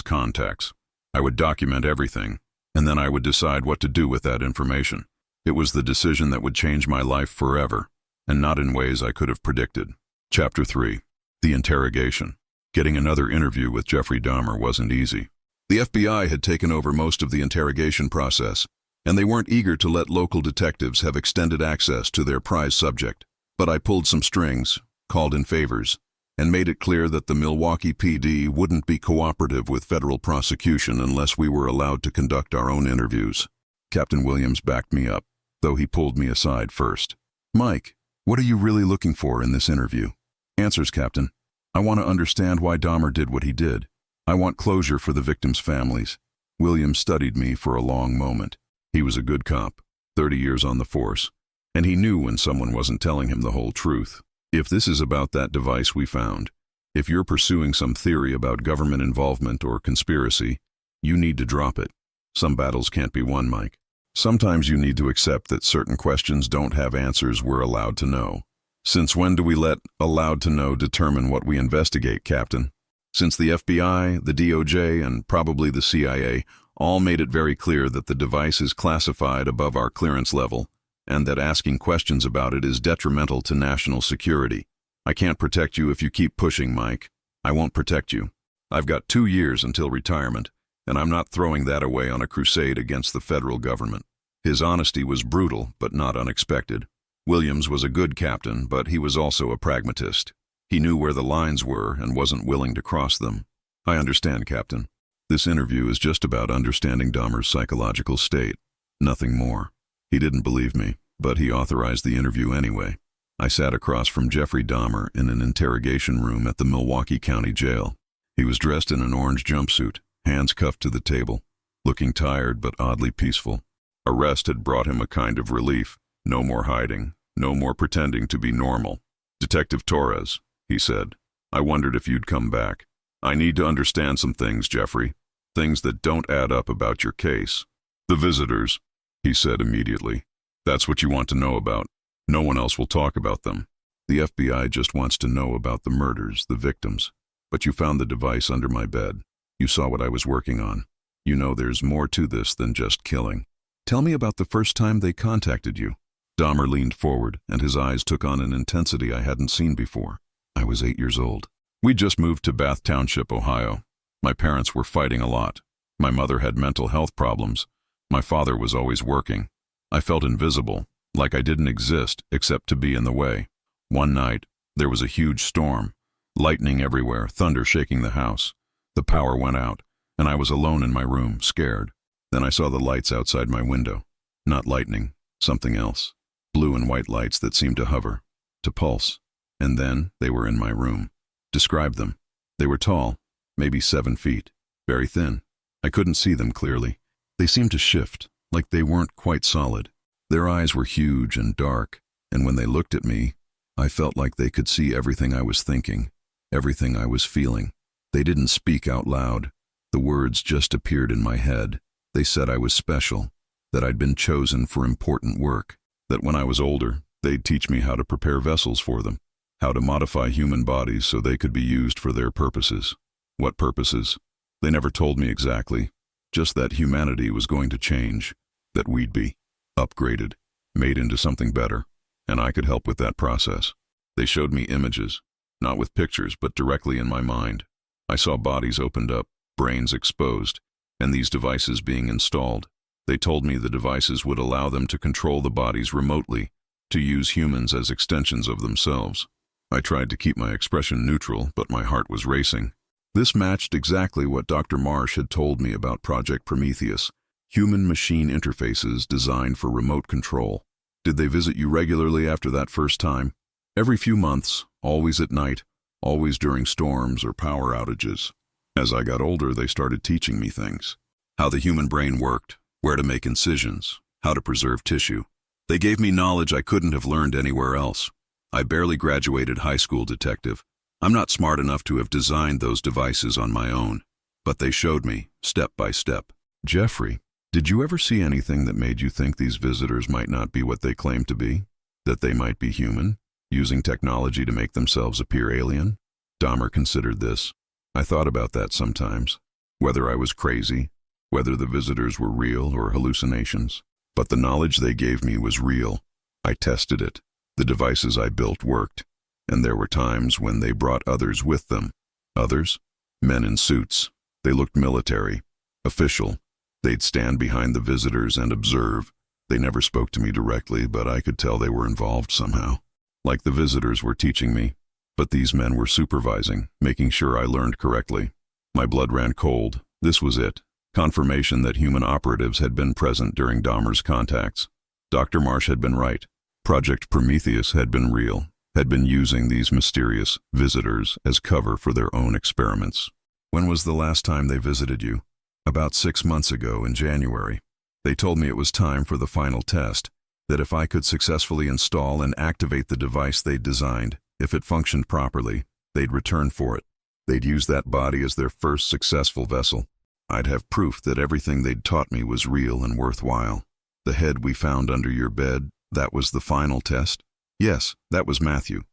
contacts. I would document everything, and then I would decide what to do with that information. It was the decision that would change my life forever, and not in ways I could have predicted. Chapter 3. The Interrogation. Getting another interview with Jeffrey Dahmer wasn't easy. The FBI had taken over most of the interrogation process, and they weren't eager to let local detectives have extended access to their prize subject. But I pulled some strings, called in favors, and made it clear that the Milwaukee PD wouldn't be cooperative with federal prosecution unless we were allowed to conduct our own interviews. Captain Williams backed me up, though he pulled me aside first. "Mike, what are you really looking for in this interview?" "Answers, Captain. I want to understand why Dahmer did what he did. I want closure for the victims' families." Williams studied me for a long moment. He was a good cop, 30 years on the force, and he knew when someone wasn't telling him the whole truth. "If this is about that device we found, if you're pursuing some theory about government involvement or conspiracy, you need to drop it. Some battles can't be won, Mike. Sometimes you need to accept that certain questions don't have answers we're allowed to know." "Since when do we let allowed to know determine what we investigate, Captain?" "Since the FBI, the DOJ, and probably the CIA all made it very clear that the device is classified above our clearance level, and that asking questions about it is detrimental to national security. I can't protect you if you keep pushing, Mike. I won't protect you. I've got 2 years until retirement, and I'm not throwing that away on a crusade against the federal government." His honesty was brutal, but not unexpected. Williams was a good captain, but he was also a pragmatist. He knew where the lines were and wasn't willing to cross them. "I understand, Captain. This interview is just about understanding Dahmer's psychological state. Nothing more." He didn't believe me, but he authorized the interview anyway. I sat across from Jeffrey Dahmer in an interrogation room at the Milwaukee County Jail. He was dressed in an orange jumpsuit, hands cuffed to the table, looking tired but oddly peaceful. Arrest had brought him a kind of relief. No more hiding, no more pretending to be normal. "Detective Torres," he said, "I wondered if you'd come back. I need to understand some things, Jeffrey. Things that don't add up about your case." "The visitors," he said immediately. "That's what you want to know about. No one else will talk about them. The FBI just wants to know about the murders, the victims. But you found the device under my bed. You saw what I was working on. You know there's more to this than just killing. Tell me about the first time they contacted you." Dahmer leaned forward, and his eyes took on an intensity I hadn't seen before. "I was 8 years old. We'd just moved to Bath Township, Ohio. My parents were fighting a lot. My mother had mental health problems. My father was always working. I felt invisible, like I didn't exist except to be in the way. One night, there was a huge storm. Lightning everywhere, thunder shaking the house. The power went out, and I was alone in my room, scared. Then I saw the lights outside my window. Not lightning, something else. Blue and white lights that seemed to hover, to pulse. And then they were in my room. Describe them. They were tall, maybe 7 feet, very thin. I couldn't see them clearly. They seemed to shift, like they weren't quite solid. Their eyes were huge and dark, and when they looked at me, I felt like they could see everything I was thinking, everything I was feeling. They didn't speak out loud. The words just appeared in my head. They said I was special, that I'd been chosen for important work, that when I was older, they'd teach me how to prepare vessels for them, how to modify human bodies so they could be used for their purposes. What purposes? They never told me exactly, just that humanity was going to change, that we'd be upgraded, made into something better, and I could help with that process. They showed me images, not with pictures, but directly in my mind. I saw bodies opened up, brains exposed, and these devices being installed. They told me the devices would allow them to control the bodies remotely, to use humans as extensions of themselves. I tried to keep my expression neutral, but my heart was racing. This matched exactly what Dr. Marsh had told me about Project Prometheus, human-machine interfaces designed for remote control. Did they visit you regularly after that first time? Every few months, always at night, always during storms or power outages. As I got older, they started teaching me things. How the human brain worked, where to make incisions, how to preserve tissue. They gave me knowledge I couldn't have learned anywhere else. I barely graduated high school, detective. I'm not smart enough to have designed those devices on my own. But they showed me, step by step. Jeffrey, Did you ever see anything that made you think these visitors might not be what they claim to be? That they might be human, using technology to make themselves appear alien? Dahmer considered this. I thought about that sometimes. Whether I was crazy, whether the visitors were real or hallucinations. But the knowledge they gave me was real. I tested it. The devices I built worked. And there were times when they brought others with them. Others? Men in suits. They looked military, official. They'd stand behind the visitors and observe. They never spoke to me directly, but I could tell they were involved somehow. Like the visitors were teaching me. But these men were supervising, making sure I learned correctly. My blood ran cold. This was it. Confirmation that human operatives had been present during Dahmer's contacts. Dr. Marsh had been right. Project Prometheus had been real, had been using these mysterious visitors as cover for their own experiments. When was the last time they visited you? About 6 months ago in January. They told me it was time for the final test, that if I could successfully install and activate the device they'd designed, if it functioned properly, they'd return for it. They'd use that body as their first successful vessel. I'd have proof that everything they'd taught me was real and worthwhile. The head we found under your bed, that was the final test? Yes, that was Matthew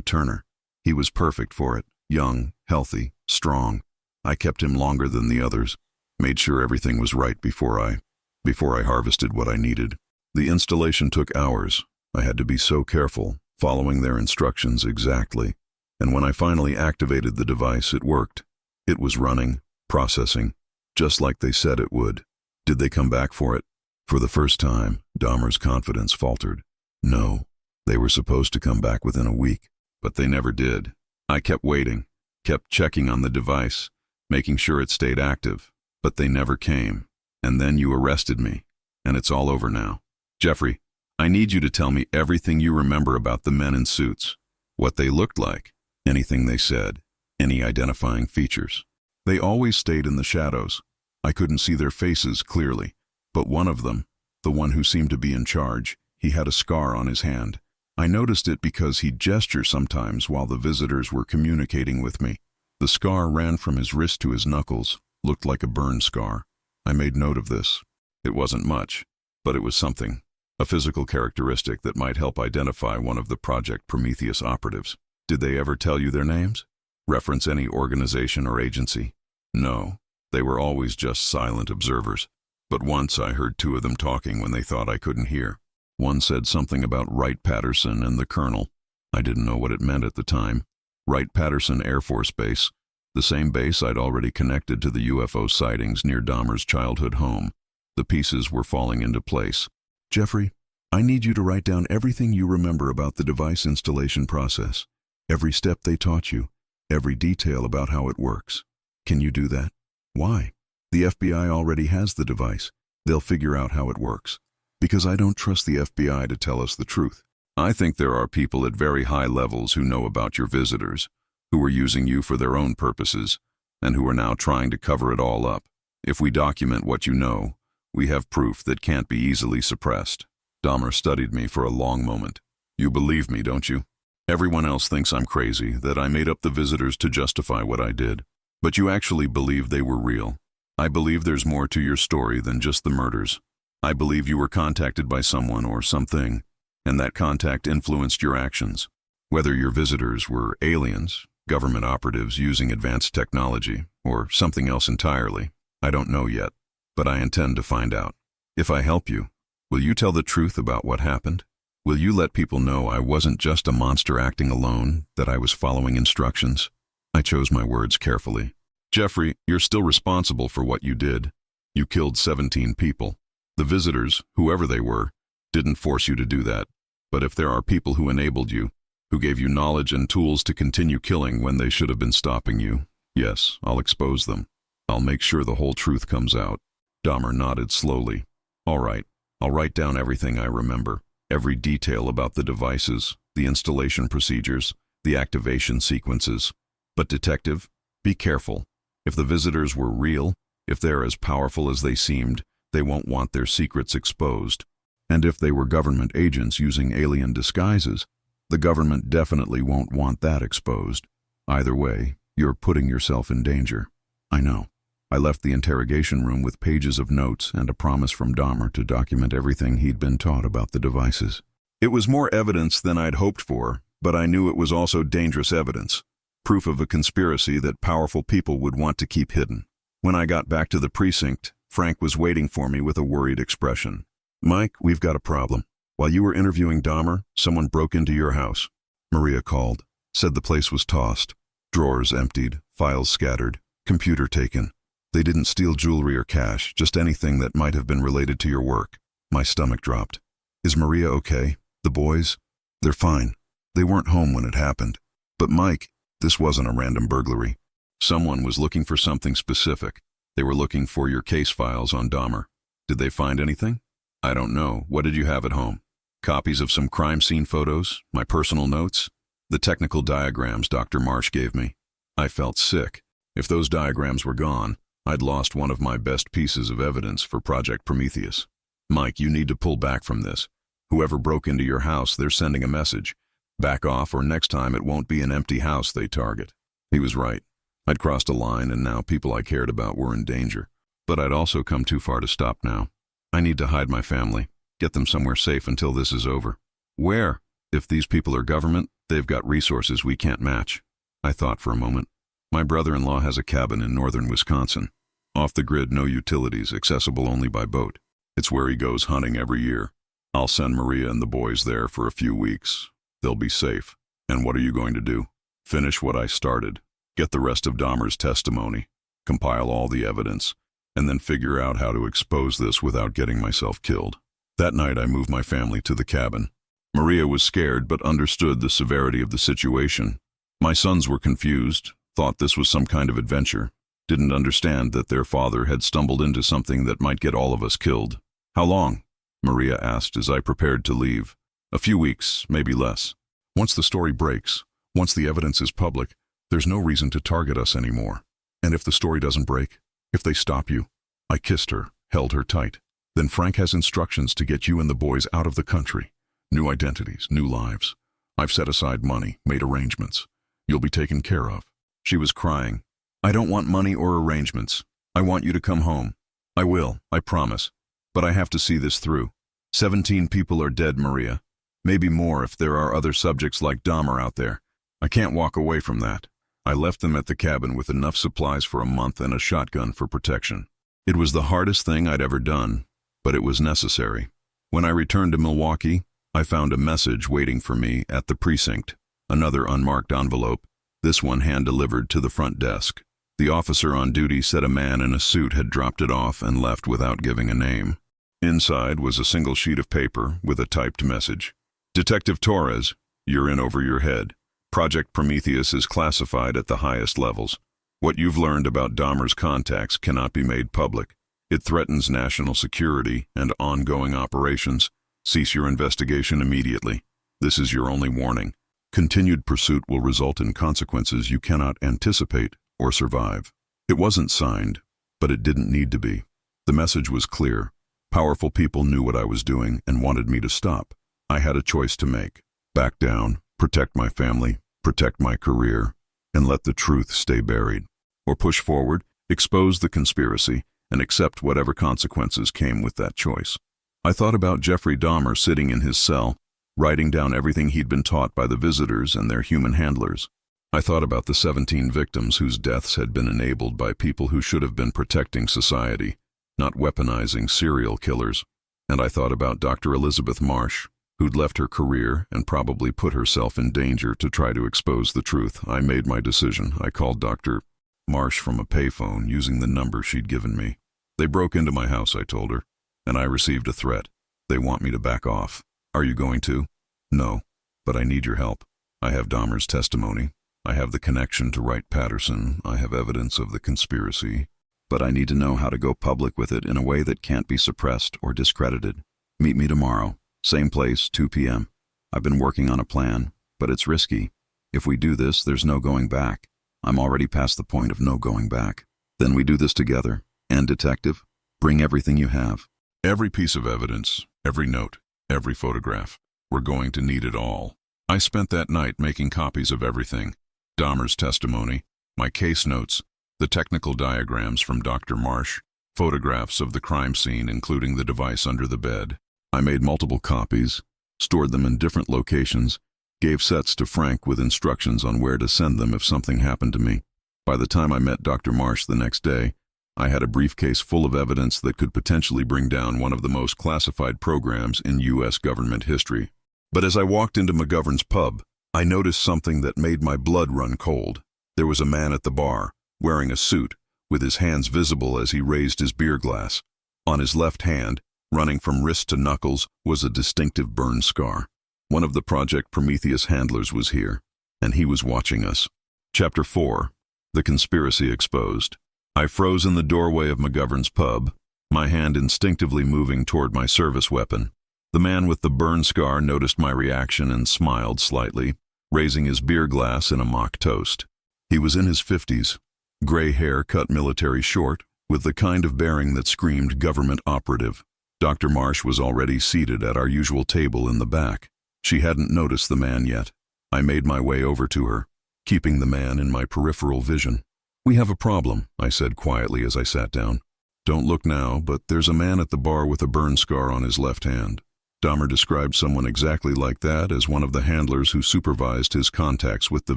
Turner. He was perfect for it, young, healthy, strong. I kept him longer than the others, made sure everything was right before I harvested what I needed. The installation took hours. I had to be so careful, following their instructions exactly. And when I finally activated the device, it worked. It was running, processing, just like they said it would. Did they come back for it? For the first time, Dahmer's confidence faltered. No, they were supposed to come back within a week, but they never did. I kept waiting, kept checking on the device, making sure it stayed active, but they never came. And then you arrested me, and it's all over now. Jeffrey, I need you to tell me everything you remember about the men in suits, what they looked like, anything they said, any identifying features. They always stayed in the shadows. I couldn't see their faces clearly, but one of them, the one who seemed to be in charge, he had a scar on his hand. I noticed it because he'd gesture sometimes while the visitors were communicating with me. The scar ran from his wrist to his knuckles, looked like a burn scar. I made note of this. It wasn't much, but it was something, a physical characteristic that might help identify one of the Project Prometheus operatives. Did they ever tell you their names? Reference any organization or agency? No, they were always just silent observers. But once I heard two of them talking when they thought I couldn't hear. One said something about Wright-Patterson and the colonel. I didn't know what it meant at the time. Wright-Patterson Air Force Base, the same base I'd already connected to the UFO sightings near Dahmer's childhood home. The pieces were falling into place. Jeffrey, I need you to write down everything you remember about the device installation process. Every step they taught you, every detail about how it works. Can you do that? Why? The FBI already has the device. They'll figure out how it works. Because I don't trust the FBI to tell us the truth. I think there are people at very high levels who know about your visitors, who are using you for their own purposes, and who are now trying to cover it all up. If we document what you know, we have proof that can't be easily suppressed. Dahmer studied me for a long moment. You believe me, don't you? Everyone else thinks I'm crazy, that I made up the visitors to justify what I did. But you actually believe they were real. I believe there's more to your story than just the murders. I believe you were contacted by someone or something, and that contact influenced your actions. Whether your visitors were aliens, government operatives using advanced technology, or something else entirely, I don't know yet, but I intend to find out. If I help you, will you tell the truth about what happened? Will you let people know I wasn't just a monster acting alone, that I was following instructions? I chose my words carefully. Jeffrey, you're still responsible for what you did. You killed 17 people. The visitors, whoever they were, didn't force you to do that. But if there are people who enabled you, who gave you knowledge and tools to continue killing when they should have been stopping you, yes, I'll expose them. I'll make sure the whole truth comes out. Dahmer nodded slowly. All right, I'll write down everything I remember. Every detail about the devices, the installation procedures, the activation sequences. But detective, be careful. If the visitors were real, if they're as powerful as they seemed, they won't want their secrets exposed. And if they were government agents using alien disguises, the government definitely won't want that exposed. Either way, you're putting yourself in danger. I know. I left the interrogation room with pages of notes and a promise from Dahmer to document everything he'd been taught about the devices. It was more evidence than I'd hoped for, but I knew it was also dangerous evidence, proof of a conspiracy that powerful people would want to keep hidden. When I got back to the precinct, Frank was waiting for me with a worried expression. "Mike, we've got a problem. While you were interviewing Dahmer, someone broke into your house." Maria called, said the place was tossed, drawers emptied, files scattered, computer taken. They didn't steal jewelry or cash, just anything that might have been related to your work. My stomach dropped. "Is Maria okay? The boys?" "They're fine. They weren't home when it happened." "But Mike, this wasn't a random burglary. Someone was looking for something specific. They were looking for your case files on Dahmer. Did they find anything?" "I don't know. What did you have at home?" "Copies of some crime scene photos, my personal notes, the technical diagrams Dr. Marsh gave me." I felt sick. If those diagrams were gone, I'd lost one of my best pieces of evidence for Project Prometheus. "Mike, you need to pull back from this. Whoever broke into your house, they're sending a message. Back off, or next time it won't be an empty house they target." He was right. I'd crossed a line, and now people I cared about were in danger. But I'd also come too far to stop now. I need to hide my family, get them somewhere safe until this is over. Where? If these people are government, they've got resources we can't match. I thought for a moment. My brother-in-law has a cabin in northern Wisconsin. Off the grid, no utilities, accessible only by boat. It's where he goes hunting every year. I'll send Maria and the boys there for a few weeks. They'll be safe. And what are you going to do? Finish what I started. Get the rest of Dahmer's testimony. Compile all the evidence. And then figure out how to expose this without getting myself killed. That night I moved my family to the cabin. Maria was scared but understood the severity of the situation. My sons were confused, thought this was some kind of adventure, didn't understand that their father had stumbled into something that might get all of us killed. "How long?" Maria asked as I prepared to leave. "A few weeks, maybe less. Once the story breaks, once the evidence is public, there's no reason to target us anymore. And if the story doesn't break, if they stop you..." I kissed her, held her tight. "Then Frank has instructions to get you and the boys out of the country. New identities, new lives. I've set aside money, made arrangements. You'll be taken care of." She was crying. "I don't want money or arrangements. I want you to come home. I will, I promise. But I have to see this through. 17 people are dead, Maria. Maybe more if there are other subjects like Dahmer out there. I can't walk away from that." I left them at the cabin with enough supplies for a month and a shotgun for protection. It was the hardest thing I'd ever done, but it was necessary. When I returned to Milwaukee, I found a message waiting for me at the precinct. Another unmarked envelope, this one hand-delivered to the front desk. The officer on duty said a man in a suit had dropped it off and left without giving a name. Inside was a single sheet of paper with a typed message. "Detective Torres, you're in over your head. Project Prometheus is classified at the highest levels. What you've learned about Dahmer's contacts cannot be made public. It threatens national security and ongoing operations. Cease your investigation immediately. This is your only warning. Continued pursuit will result in consequences you cannot anticipate or survive." It wasn't signed, but it didn't need to be. The message was clear. Powerful people knew what I was doing and wanted me to stop. I had a choice to make. Back down, protect my family, protect my career, and let the truth stay buried. Or push forward, expose the conspiracy, and accept whatever consequences came with that choice. I thought about Jeffrey Dahmer sitting in his cell, writing down everything he'd been taught by the visitors and their human handlers. I thought about the 17 victims whose deaths had been enabled by people who should have been protecting society, not weaponizing serial killers. And I thought about Dr. Elizabeth Marsh, who'd left her career and probably put herself in danger to try to expose the truth. I made my decision. I called Dr. Marsh from a payphone using the number she'd given me. "They broke into my house," I told her, "and I received a threat. They want me to back off. Are you going to?" "No, but I need your help. I have Dahmer's testimony. I have the connection to Wright Patterson. I have evidence of the conspiracy. But I need to know how to go public with it in a way that can't be suppressed or discredited. Meet me tomorrow. Same place, 2 p.m. I've been working on a plan, but it's risky. If we do this, there's no going back. I'm already past the point of no going back. Then we do this together. And detective, bring everything you have. Every piece of evidence, every note, every photograph. We're going to need it all." I spent that night making copies of everything. Dahmer's testimony, my case notes, the technical diagrams from Dr. Marsh, photographs of the crime scene including the device under the bed. I made multiple copies, stored them in different locations, gave sets to Frank with instructions on where to send them if something happened to me. By the time I met Dr. Marsh the next day, I had a briefcase full of evidence that could potentially bring down one of the most classified programs in U.S. government history. But as I walked into McGovern's pub, I noticed something that made my blood run cold. There was a man at the bar, wearing a suit, with his hands visible as he raised his beer glass. On his left hand, running from wrist to knuckles, was a distinctive burn scar. One of the Project Prometheus handlers was here, and he was watching us. Chapter 4. The Conspiracy Exposed. I froze in the doorway of McGovern's pub, my hand instinctively moving toward my service weapon. The man with the burn scar noticed my reaction and smiled slightly, raising his beer glass in a mock toast. He was in his 50s, gray hair cut military short, with the kind of bearing that screamed government operative. Dr. Marsh was already seated at our usual table in the back. She hadn't noticed the man yet. I made my way over to her, keeping the man in my peripheral vision. "We have a problem," I said quietly as I sat down. "Don't look now, but there's a man at the bar with a burn scar on his left hand." Dahmer described someone exactly like that as one of the handlers who supervised his contacts with the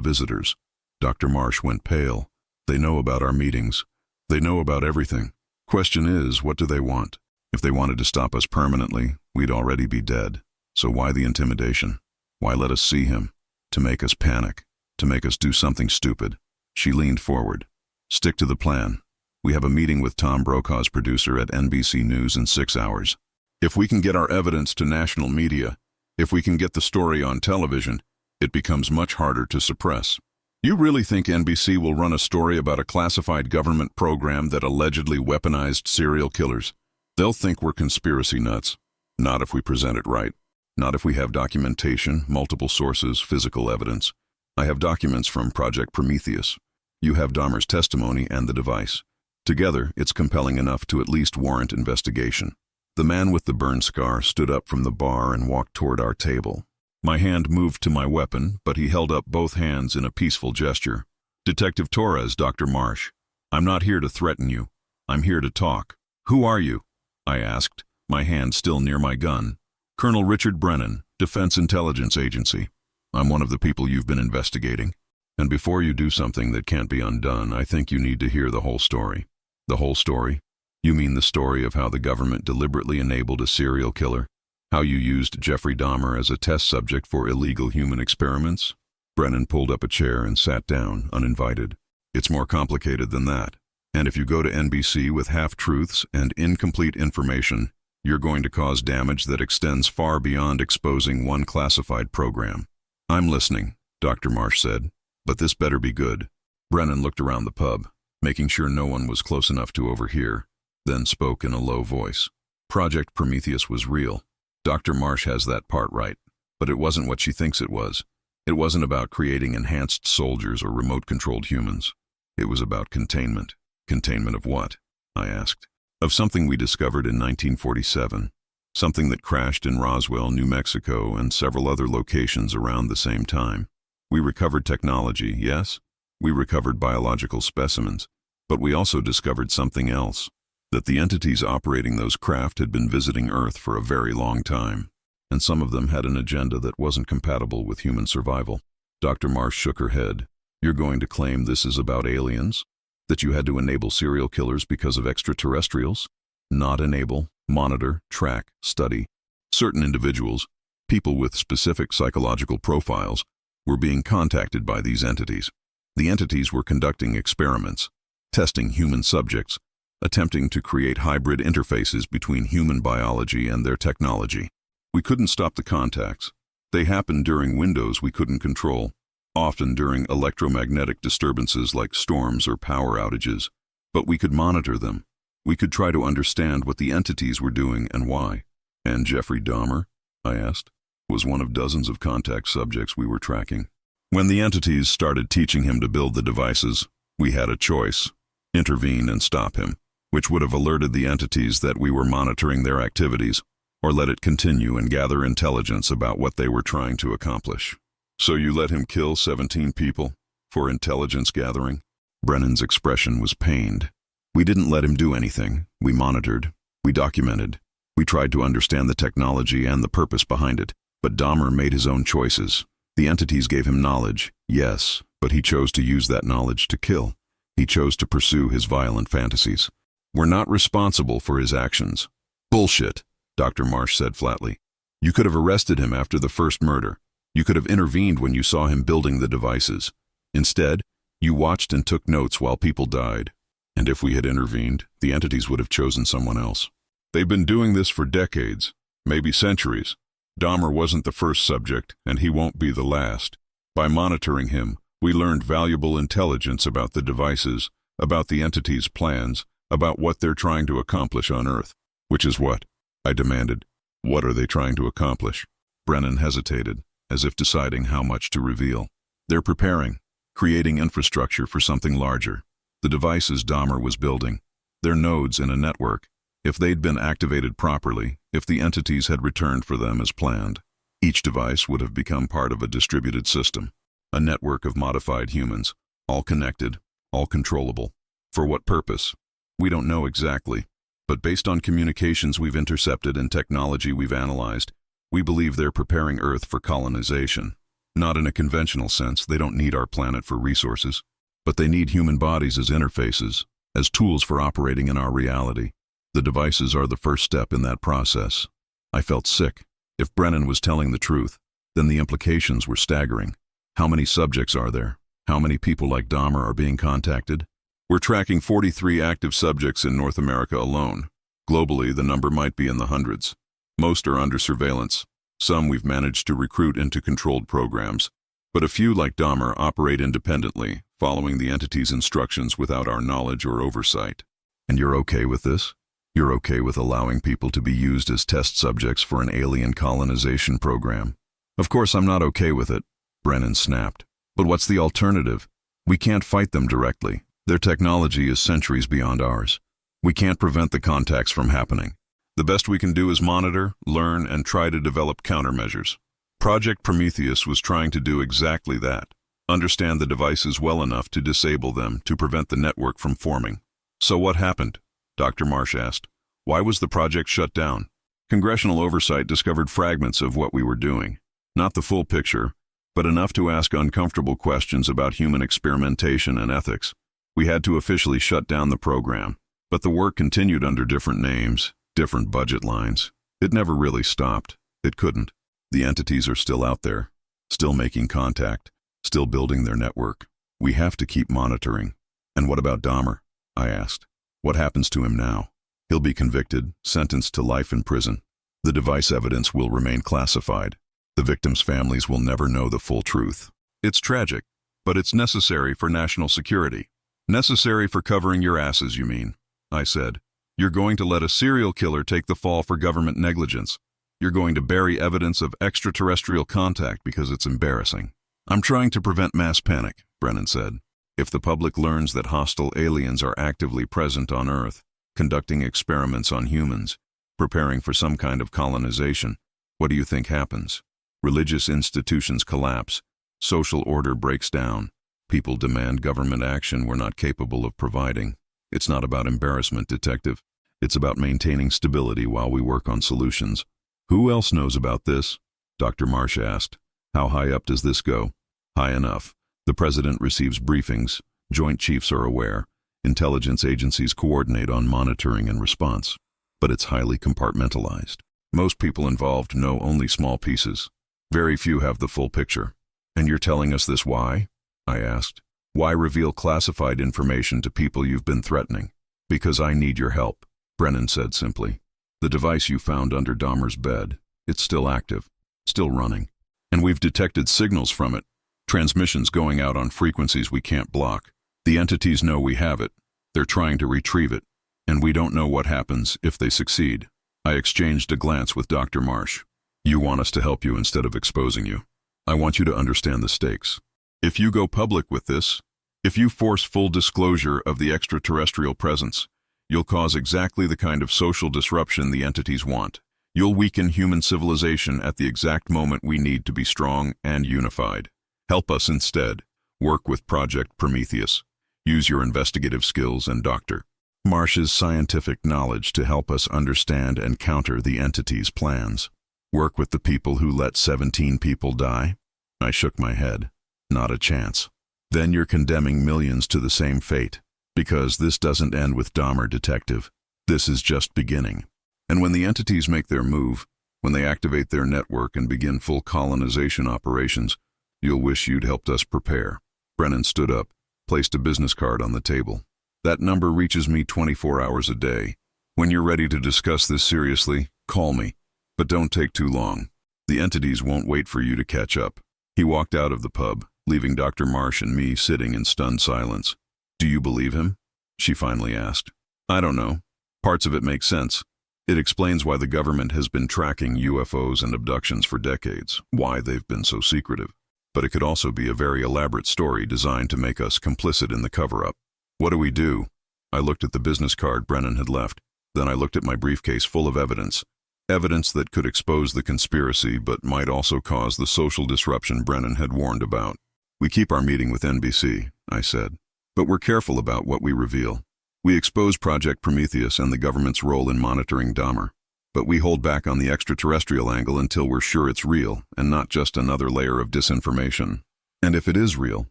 visitors. Dr. Marsh went pale. "They know about our meetings. They know about everything. Question is, what do they want? If they wanted to stop us permanently, we'd already be dead. So why the intimidation? Why let us see him? To make us panic. To make us do something stupid." She leaned forward. "Stick to the plan. We have a meeting with Tom Brokaw's producer at NBC News in 6 hours. If we can get our evidence to national media, if we can get the story on television, it becomes much harder to suppress. You really think NBC will run a story about a classified government program that allegedly weaponized serial killers? They'll think we're conspiracy nuts. Not if we present it right. Not if we have documentation, multiple sources, physical evidence. I have documents from Project Prometheus. You have Dahmer's testimony and the device. Together, it's compelling enough to at least warrant investigation." The man with the burn scar stood up from the bar and walked toward our table. My hand moved to my weapon, but he held up both hands in a peaceful gesture. "Detective Torres, Dr. Marsh. I'm not here to threaten you. I'm here to talk." "Who are you?" I asked, my hand still near my gun. "Colonel Richard Brennan, Defense Intelligence Agency. I'm one of the people you've been investigating. And before you do something that can't be undone, I think you need to hear the whole story." "The whole story? You mean the story of how the government deliberately enabled a serial killer? How you used Jeffrey Dahmer as a test subject for illegal human experiments?" Brennan pulled up a chair and sat down, uninvited. "It's more complicated than that. And if you go to NBC with half-truths and incomplete information, you're going to cause damage that extends far beyond exposing one classified program." "I'm listening," Dr. Marsh said. "But this better be good." Brennan looked around the pub, making sure no one was close enough to overhear, then spoke in a low voice. "Project Prometheus was real. Dr. Marsh has that part right. But it wasn't what she thinks it was. It wasn't about creating enhanced soldiers or remote-controlled humans. It was about containment." "Containment of what?" I asked. "Of something we discovered in 1947. Something that crashed in Roswell, New Mexico, and several other locations around the same time. We recovered technology, yes? We recovered biological specimens. But we also discovered something else. That the entities operating those craft had been visiting Earth for a very long time. And some of them had an agenda that wasn't compatible with human survival." Dr. Marsh shook her head. "You're going to claim this is about aliens? That you had to enable serial killers because of extraterrestrials?" "Not enable, monitor, track, study. Certain individuals, people with specific psychological profiles, were being contacted by these entities. The entities were conducting experiments, testing human subjects, attempting to create hybrid interfaces between human biology and their technology. We couldn't stop the contacts. They happened during windows we couldn't control, often during electromagnetic disturbances like storms or power outages. But we could monitor them. We could try to understand what the entities were doing and why." "And Jeffrey Dahmer," I asked, "was one of dozens of contact subjects we were tracking. When the entities started teaching him to build the devices, we had a choice: intervene and stop him, which would have alerted the entities that we were monitoring their activities, or let it continue and gather intelligence about what they were trying to accomplish." "So you let him kill 17 people for intelligence gathering?" Brennan's expression was pained. We didn't let him do anything. We monitored. We documented. We tried to understand the technology and the purpose behind it. But Dahmer made his own choices. The entities gave him knowledge, yes, but he chose to use that knowledge to kill. He chose to pursue his violent fantasies. We're not responsible for his actions. Bullshit, Dr. Marsh said flatly. You could have arrested him after the first murder. You could have intervened when you saw him building the devices. Instead, you watched and took notes while people died. And if we had intervened, the entities would have chosen someone else. They've been doing this for decades, maybe centuries. Dahmer wasn't the first subject, and he won't be the last. By monitoring him, we learned valuable intelligence about the devices, about the entities' plans, about what they're trying to accomplish on Earth. Which is what? I demanded. What are they trying to accomplish? Brennan hesitated, as if deciding how much to reveal. They're preparing, creating infrastructure for something larger. The devices Dahmer was building. They're nodes in a network. If they'd been activated properly, if the entities had returned for them as planned, each device would have become part of a distributed system. A network of modified humans, all connected, all controllable. For what purpose? We don't know exactly. But based on communications we've intercepted and technology we've analyzed, we believe they're preparing Earth for colonization. Not in a conventional sense, they don't need our planet for resources. But they need human bodies as interfaces, as tools for operating in our reality. The devices are the first step in that process. I felt sick. If Brennan was telling the truth, then the implications were staggering. How many subjects are there? How many people like Dahmer are being contacted? We're tracking 43 active subjects in North America alone. Globally, the number might be in the hundreds. Most are under surveillance. Some we've managed to recruit into controlled programs. But a few, like Dahmer, operate independently, following the entity's instructions without our knowledge or oversight. And you're okay with this? You're okay with allowing people to be used as test subjects for an alien colonization program? Of course I'm not okay with it, Brennan snapped. But what's the alternative? We can't fight them directly. Their technology is centuries beyond ours. We can't prevent the contacts from happening. The best we can do is monitor, learn, and try to develop countermeasures. Project Prometheus was trying to do exactly that. Understand the devices well enough to disable them, to prevent the network from forming. So what happened? Dr. Marsh asked. Why was the project shut down? Congressional oversight discovered fragments of what we were doing. Not the full picture, but enough to ask uncomfortable questions about human experimentation and ethics. We had to officially shut down the program, but the work continued under different names, different budget lines. It never really stopped. It couldn't. The entities are still out there, still making contact, still building their network. We have to keep monitoring. And what about Dahmer? I asked. What happens to him now? He'll be convicted, sentenced to life in prison. The device evidence will remain classified. The victims' families will never know the full truth. It's tragic, but it's necessary for national security. Necessary for covering your asses, you mean? I said. You're going to let a serial killer take the fall for government negligence. You're going to bury evidence of extraterrestrial contact because it's embarrassing. I'm trying to prevent mass panic, Brennan said. If the public learns that hostile aliens are actively present on Earth, conducting experiments on humans, preparing for some kind of colonization, what do you think happens? Religious institutions collapse. Social order breaks down. People demand government action we're not capable of providing. It's not about embarrassment, detective. It's about maintaining stability while we work on solutions. Who else knows about this? Dr. Marsh asked. How high up does this go? High enough. The president receives briefings. Joint chiefs are aware. Intelligence agencies coordinate on monitoring and response. But it's highly compartmentalized. Most people involved know only small pieces. Very few have the full picture. And you're telling us this why? I asked. Why reveal classified information to people you've been threatening? Because I need your help, Brennan said simply. The device you found under Dahmer's bed, it's still active, still running. And we've detected signals from it, transmissions going out on frequencies we can't block. The entities know we have it. They're trying to retrieve it. And we don't know what happens if they succeed. I exchanged a glance with Dr. Marsh. You want us to help you instead of exposing you. I want you to understand the stakes. If you go public with this, if you force full disclosure of the extraterrestrial presence, you'll cause exactly the kind of social disruption the entities want. You'll weaken human civilization at the exact moment we need to be strong and unified. Help us instead. Work with Project Prometheus. Use your investigative skills and Dr. Marsh's scientific knowledge to help us understand and counter the entity's plans. Work with the people who let 17 people die? I shook my head. Not a chance. Then you're condemning millions to the same fate. Because this doesn't end with Dahmer, detective. This is just beginning. And when the entities make their move, when they activate their network and begin full colonization operations, you'll wish you'd helped us prepare. Brennan stood up, placed a business card on the table. That number reaches me 24 hours a day. When you're ready to discuss this seriously, call me. But don't take too long. The entities won't wait for you to catch up. He walked out of the pub, leaving Dr. Marsh and me sitting in stunned silence. Do you believe him? She finally asked. I don't know. Parts of it make sense. It explains why the government has been tracking UFOs and abductions for decades, why they've been so secretive. But it could also be a very elaborate story designed to make us complicit in the cover-up. What do we do? I looked at the business card Brennan had left. Then I looked at my briefcase full of evidence. Evidence that could expose the conspiracy but might also cause the social disruption Brennan had warned about. We keep our meeting with NBC, I said. But we're careful about what we reveal. We expose Project Prometheus and the government's role in monitoring Dahmer. But we hold back on the extraterrestrial angle until we're sure it's real and not just another layer of disinformation. And if it is real,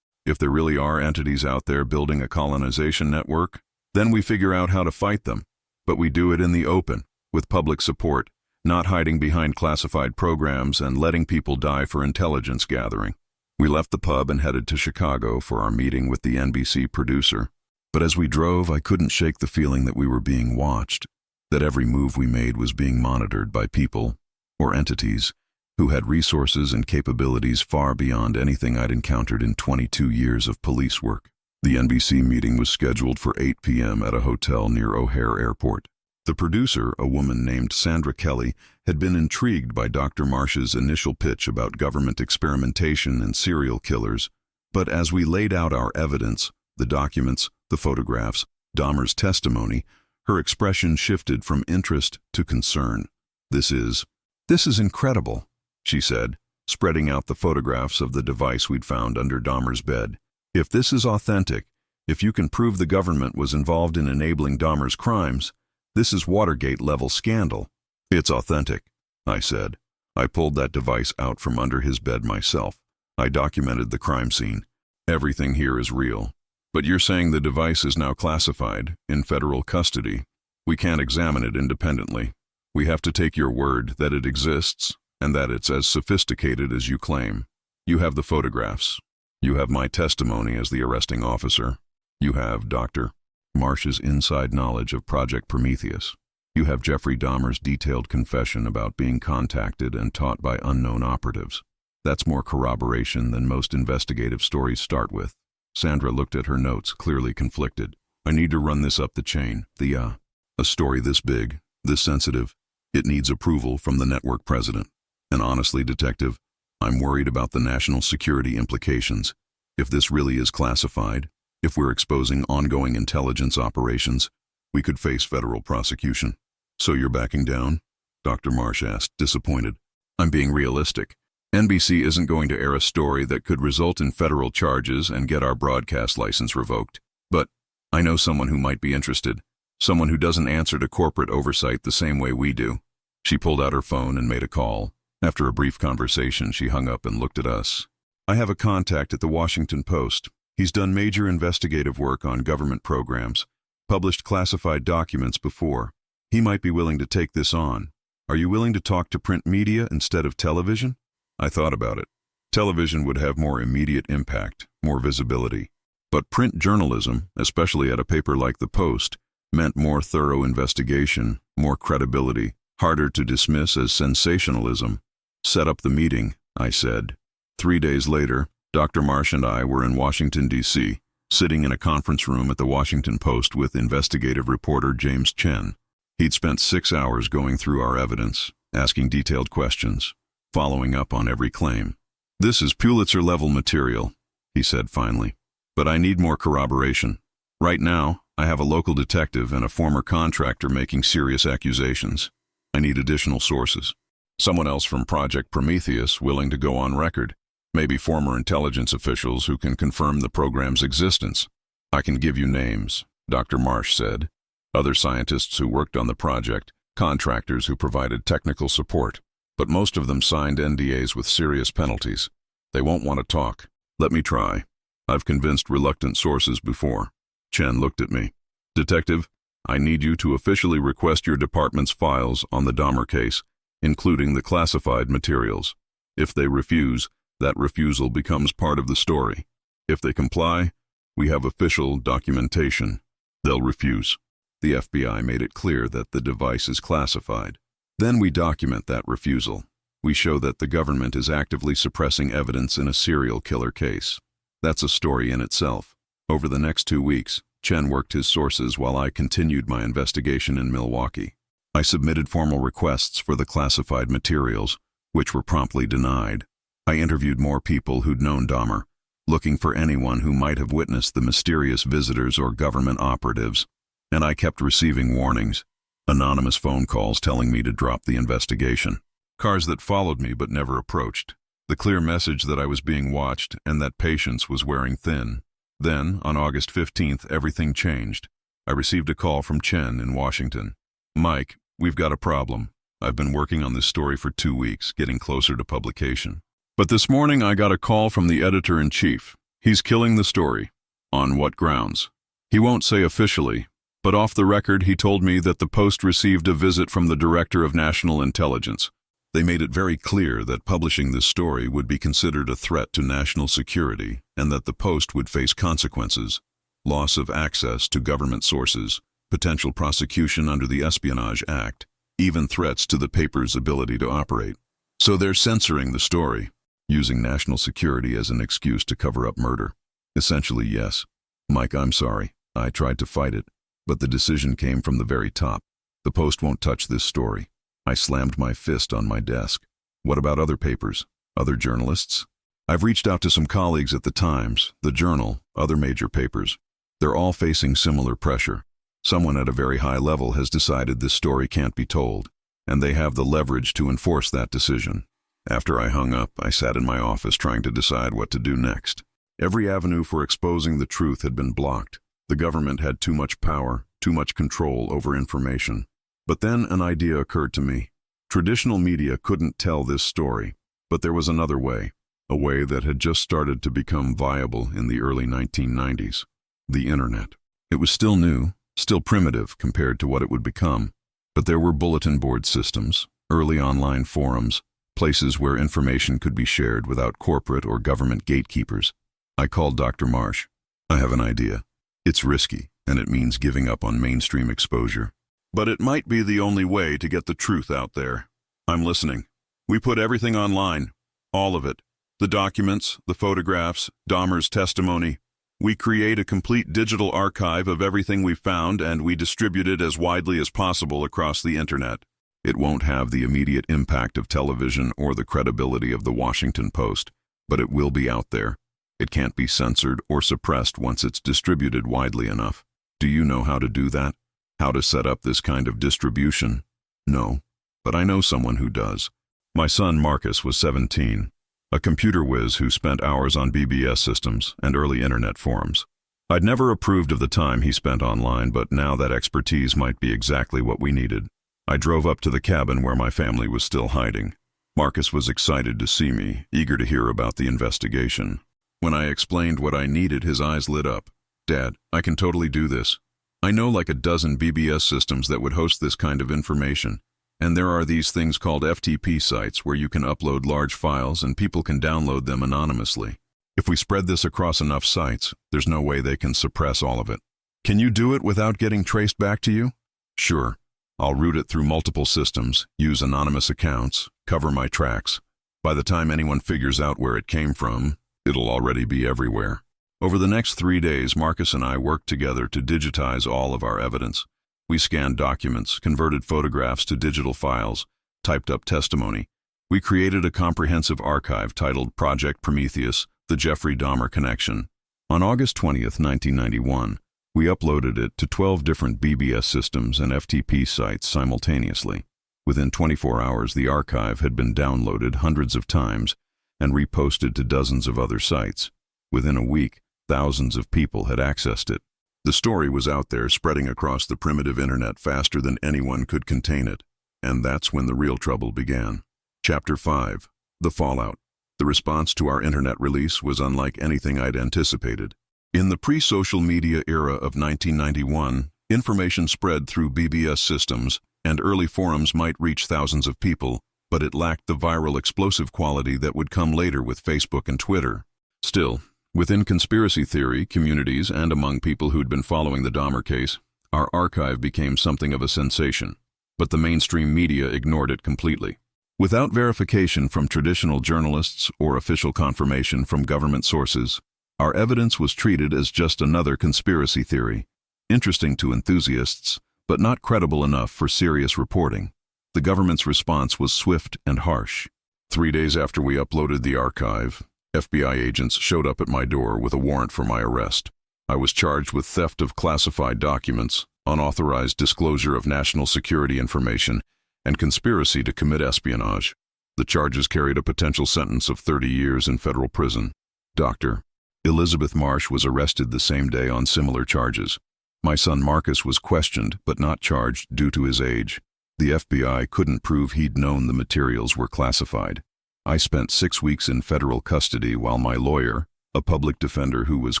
if there really are entities out there building a colonization network, then we figure out how to fight them. But we do it in the open, with public support, not hiding behind classified programs and letting people die for intelligence gathering. We left the pub and headed to Chicago for our meeting with the NBC producer. But as we drove, I couldn't shake the feeling that we were being watched, that every move we made was being monitored by people, or entities, who had resources and capabilities far beyond anything I'd encountered in 22 years of police work. The NBC meeting was scheduled for 8 p.m. at a hotel near O'Hare Airport. The producer, a woman named Sandra Kelly, had been intrigued by Dr. Marsh's initial pitch about government experimentation and serial killers, but as we laid out our evidence, the documents, the photographs, Dahmer's testimony, her expression shifted from interest to concern. This is incredible, she said, spreading out the photographs of the device we'd found under Dahmer's bed. If this is authentic, if you can prove the government was involved in enabling Dahmer's crimes, this is Watergate-level scandal. It's authentic, I said. I pulled that device out from under his bed myself. I documented the crime scene. Everything here is real. But you're saying the device is now classified, in federal custody. We can't examine it independently. We have to take your word that it exists and that it's as sophisticated as you claim. You have the photographs. You have my testimony as the arresting officer. You have Dr. Marsh's inside knowledge of Project Prometheus. You have Jeffrey Dahmer's detailed confession about being contacted and taught by unknown operatives. That's more corroboration than most investigative stories start with. Sandra looked at her notes, clearly conflicted. I need to run this up the chain. A story this big, this sensitive, it needs approval from the network president. And honestly, detective, I'm worried about the national security implications. If this really is classified, if we're exposing ongoing intelligence operations, we could face federal prosecution. So you're backing down? Dr. Marsh asked, disappointed. I'm being realistic. NBC isn't going to air a story that could result in federal charges and get our broadcast license revoked. But I know someone who might be interested, someone who doesn't answer to corporate oversight the same way we do. She pulled out her phone and made a call. After a brief conversation, she hung up and looked at us. I have a contact at the Washington Post. He's done major investigative work on government programs, published classified documents before. He might be willing to take this on. Are you willing to talk to print media instead of television? I thought about it. Television would have more immediate impact, more visibility. But print journalism, especially at a paper like the Post, meant more thorough investigation, more credibility, harder to dismiss as sensationalism. Set up the meeting, I said. 3 days later, Dr. Marsh and I were in Washington, D.C., sitting in a conference room at the Washington Post with investigative reporter James Chen. He'd spent 6 hours going through our evidence, asking detailed questions, following up on every claim. This is Pulitzer-level material, he said finally. But I need more corroboration. Right now, I have a local detective and a former contractor making serious accusations. I need additional sources. Someone else from Project Prometheus willing to go on record. Maybe former intelligence officials who can confirm the program's existence. I can give you names, Dr. Marsh said. Other scientists who worked on the project, contractors who provided technical support. But most of them signed NDAs with serious penalties. They won't want to talk. Let me try. I've convinced reluctant sources before. Chen looked at me. Detective, I need you to officially request your department's files on the Dahmer case, including the classified materials. If they refuse, that refusal becomes part of the story. If they comply, we have official documentation. They'll refuse. The FBI made it clear that the device is classified. Then we document that refusal. We show that the government is actively suppressing evidence in a serial killer case. That's a story in itself. Over the next 2 weeks, Chen worked his sources while I continued my investigation in Milwaukee. I submitted formal requests for the classified materials, which were promptly denied. I interviewed more people who'd known Dahmer, looking for anyone who might have witnessed the mysterious visitors or government operatives, and I kept receiving warnings, anonymous phone calls telling me to drop the investigation, cars that followed me but never approached, the clear message that I was being watched and that patience was wearing thin. Then, on August 15th, everything changed. I received a call from Chen in Washington. Mike, we've got a problem. I've been working on this story for 2 weeks, getting closer to publication. But this morning I got a call from the editor-in-chief. He's killing the story. On what grounds? He won't say officially, but off the record he told me that the Post received a visit from the Director of National Intelligence. They made it very clear that publishing this story would be considered a threat to national security and that the Post would face consequences, loss of access to government sources, potential prosecution under the Espionage Act, even threats to the paper's ability to operate. So they're censoring the story, using national security as an excuse to cover up murder. Essentially, yes. Mike, I'm sorry. I tried to fight it, but the decision came from the very top. The Post won't touch this story. I slammed my fist on my desk. What about other papers? Other journalists? I've reached out to some colleagues at the Times, the Journal, other major papers. They're all facing similar pressure. Someone at a very high level has decided this story can't be told, and they have the leverage to enforce that decision. After I hung up, I sat in my office trying to decide what to do next. Every avenue for exposing the truth had been blocked. The government had too much power, too much control over information. But then an idea occurred to me. Traditional media couldn't tell this story, but there was another way, a way that had just started to become viable in the early 1990s. The internet. It was still new, still primitive compared to what it would become, but there were bulletin board systems, early online forums, places where information could be shared without corporate or government gatekeepers. I called Dr. Marsh. I have an idea. It's risky, and it means giving up on mainstream exposure. But it might be the only way to get the truth out there. I'm listening. We put everything online, all of it. The documents, the photographs, Dahmer's testimony. We create a complete digital archive of everything we found and we distribute it as widely as possible across the internet. It won't have the immediate impact of television or the credibility of the Washington Post, but it will be out there. It can't be censored or suppressed once it's distributed widely enough. Do you know how to do that? How to set up this kind of distribution? No, but I know someone who does. My son Marcus was 17, a computer whiz who spent hours on BBS systems and early internet forums. I'd never approved of the time he spent online, but now that expertise might be exactly what we needed. I drove up to the cabin where my family was still hiding. Marcus was excited to see me, eager to hear about the investigation. When I explained what I needed, his eyes lit up. Dad, I can totally do this. I know like a dozen BBS systems that would host this kind of information. And there are these things called FTP sites where you can upload large files and people can download them anonymously. If we spread this across enough sites, there's no way they can suppress all of it. Can you do it without getting traced back to you? Sure. I'll route it through multiple systems, use anonymous accounts, cover my tracks. By the time anyone figures out where it came from, it'll already be everywhere. Over the next 3 days, Marcus and I worked together to digitize all of our evidence. We scanned documents, converted photographs to digital files, typed up testimony. We created a comprehensive archive titled Project Prometheus, The Jeffrey Dahmer Connection. On August 20th, 1991, we uploaded it to 12 different BBS systems and FTP sites simultaneously. Within 24 hours, the archive had been downloaded hundreds of times and reposted to dozens of other sites. Within a week, Thousands of people had accessed it. The story was out there, spreading across the primitive internet faster than anyone could contain it. And that's when the real trouble began. Chapter 5. The Fallout. The response to our internet release was unlike anything I'd anticipated. In the pre-social media era of 1991, information spread through BBS systems, and early forums might reach thousands of people, but it lacked the viral explosive quality that would come later with Facebook and Twitter. Still, within conspiracy theory communities and among people who'd been following the Dahmer case, our archive became something of a sensation. But the mainstream media ignored it completely. Without verification from traditional journalists or official confirmation from government sources, our evidence was treated as just another conspiracy theory, interesting to enthusiasts, but not credible enough for serious reporting. The government's response was swift and harsh. 3 days after we uploaded the archive, FBI agents showed up at my door with a warrant for my arrest. I was charged with theft of classified documents, unauthorized disclosure of national security information, and conspiracy to commit espionage. The charges carried a potential sentence of 30 years in federal prison. Dr. Elizabeth Marsh was arrested the same day on similar charges. My son Marcus was questioned but not charged due to his age. The FBI couldn't prove he'd known the materials were classified. I spent 6 weeks in federal custody while my lawyer, a public defender who was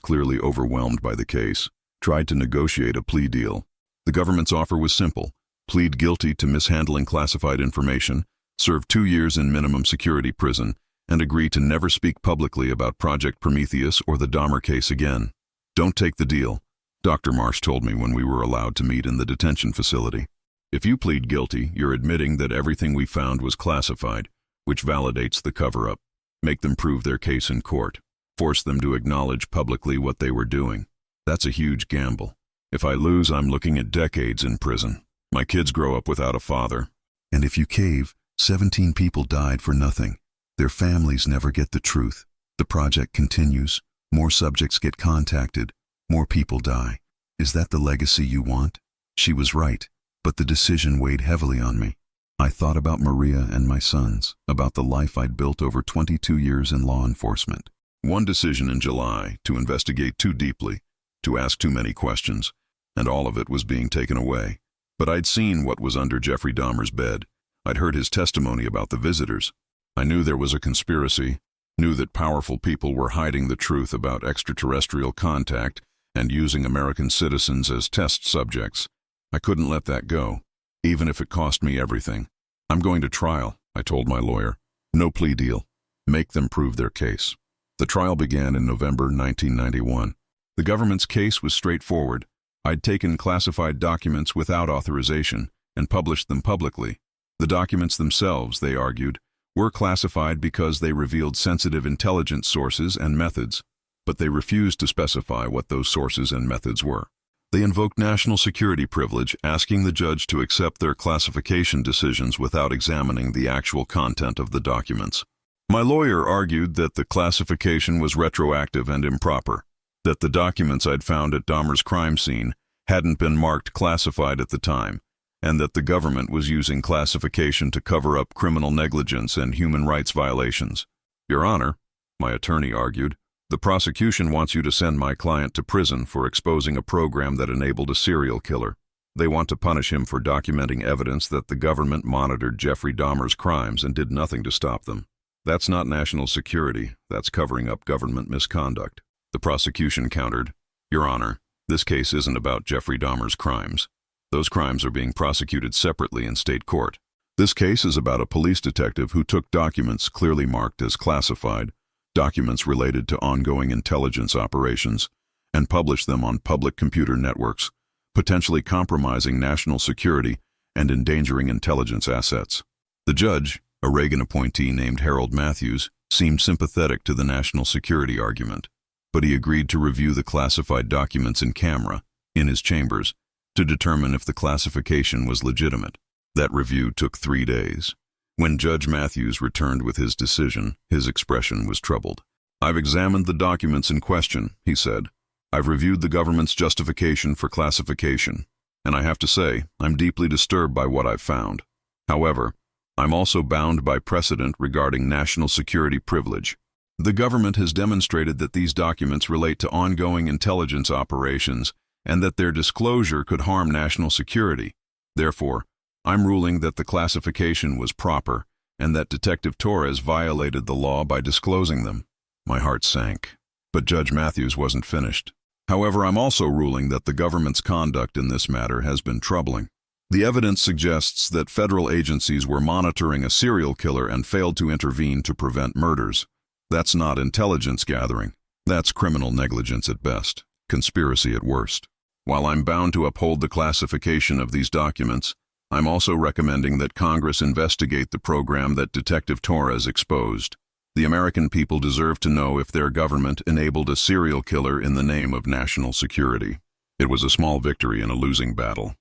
clearly overwhelmed by the case, tried to negotiate a plea deal. The government's offer was simple: plead guilty to mishandling classified information, serve 2 years in minimum security prison, and agree to never speak publicly about Project Prometheus or the Dahmer case again. Don't take the deal, Dr. Marsh told me when we were allowed to meet in the detention facility. If you plead guilty, you're admitting that everything we found was classified, which validates the cover-up. Make them prove their case in court. Force them to acknowledge publicly what they were doing. That's a huge gamble. If I lose, I'm looking at decades in prison. My kids grow up without a father. And if you cave, 17 people died for nothing. Their families never get the truth. The project continues. More subjects get contacted. More people die. Is that the legacy you want? She was right, but the decision weighed heavily on me. I thought about Maria and my sons, about the life I'd built over 22 years in law enforcement. One decision in July, to investigate too deeply, to ask too many questions, and all of it was being taken away. But I'd seen what was under Jeffrey Dahmer's bed. I'd heard his testimony about the visitors. I knew there was a conspiracy, knew that powerful people were hiding the truth about extraterrestrial contact and using American citizens as test subjects. I couldn't let that go, even if it cost me everything. I'm going to trial, I told my lawyer. No plea deal. Make them prove their case. The trial began in November 1991. The government's case was straightforward. I'd taken classified documents without authorization and published them publicly. The documents themselves, they argued, were classified because they revealed sensitive intelligence sources and methods, but they refused to specify what those sources and methods were. They invoked national security privilege, asking the judge to accept their classification decisions without examining the actual content of the documents. My lawyer argued that the classification was retroactive and improper, that the documents I'd found at Dahmer's crime scene hadn't been marked classified at the time, and that the government was using classification to cover up criminal negligence and human rights violations. Your Honor, my attorney argued, the prosecution wants you to send my client to prison for exposing a program that enabled a serial killer. They want to punish him for documenting evidence that the government monitored Jeffrey Dahmer's crimes and did nothing to stop them. That's not national security, that's covering up government misconduct. The prosecution countered, Your Honor, this case isn't about Jeffrey Dahmer's crimes. Those crimes are being prosecuted separately in state court. This case is about a police detective who took documents clearly marked as classified, documents related to ongoing intelligence operations, and published them on public computer networks, potentially compromising national security and endangering intelligence assets. The judge, a Reagan appointee named Harold Matthews, seemed sympathetic to the national security argument, but he agreed to review the classified documents in camera, in his chambers, to determine if the classification was legitimate. That review took 3 days. When Judge Matthews returned with his decision, his expression was troubled. I've examined the documents in question, he said. I've reviewed the government's justification for classification, and I have to say, I'm deeply disturbed by what I've found. However, I'm also bound by precedent regarding national security privilege. The government has demonstrated that these documents relate to ongoing intelligence operations and that their disclosure could harm national security. Therefore, I'm ruling that the classification was proper and that Detective Torres violated the law by disclosing them. My heart sank. But Judge Matthews wasn't finished. However, I'm also ruling that the government's conduct in this matter has been troubling. The evidence suggests that federal agencies were monitoring a serial killer and failed to intervene to prevent murders. That's not intelligence gathering. That's criminal negligence at best, conspiracy at worst. While I'm bound to uphold the classification of these documents, I'm also recommending that Congress investigate the program that Detective Torres exposed. The American people deserve to know if their government enabled a serial killer in the name of national security. It was a small victory in a losing battle.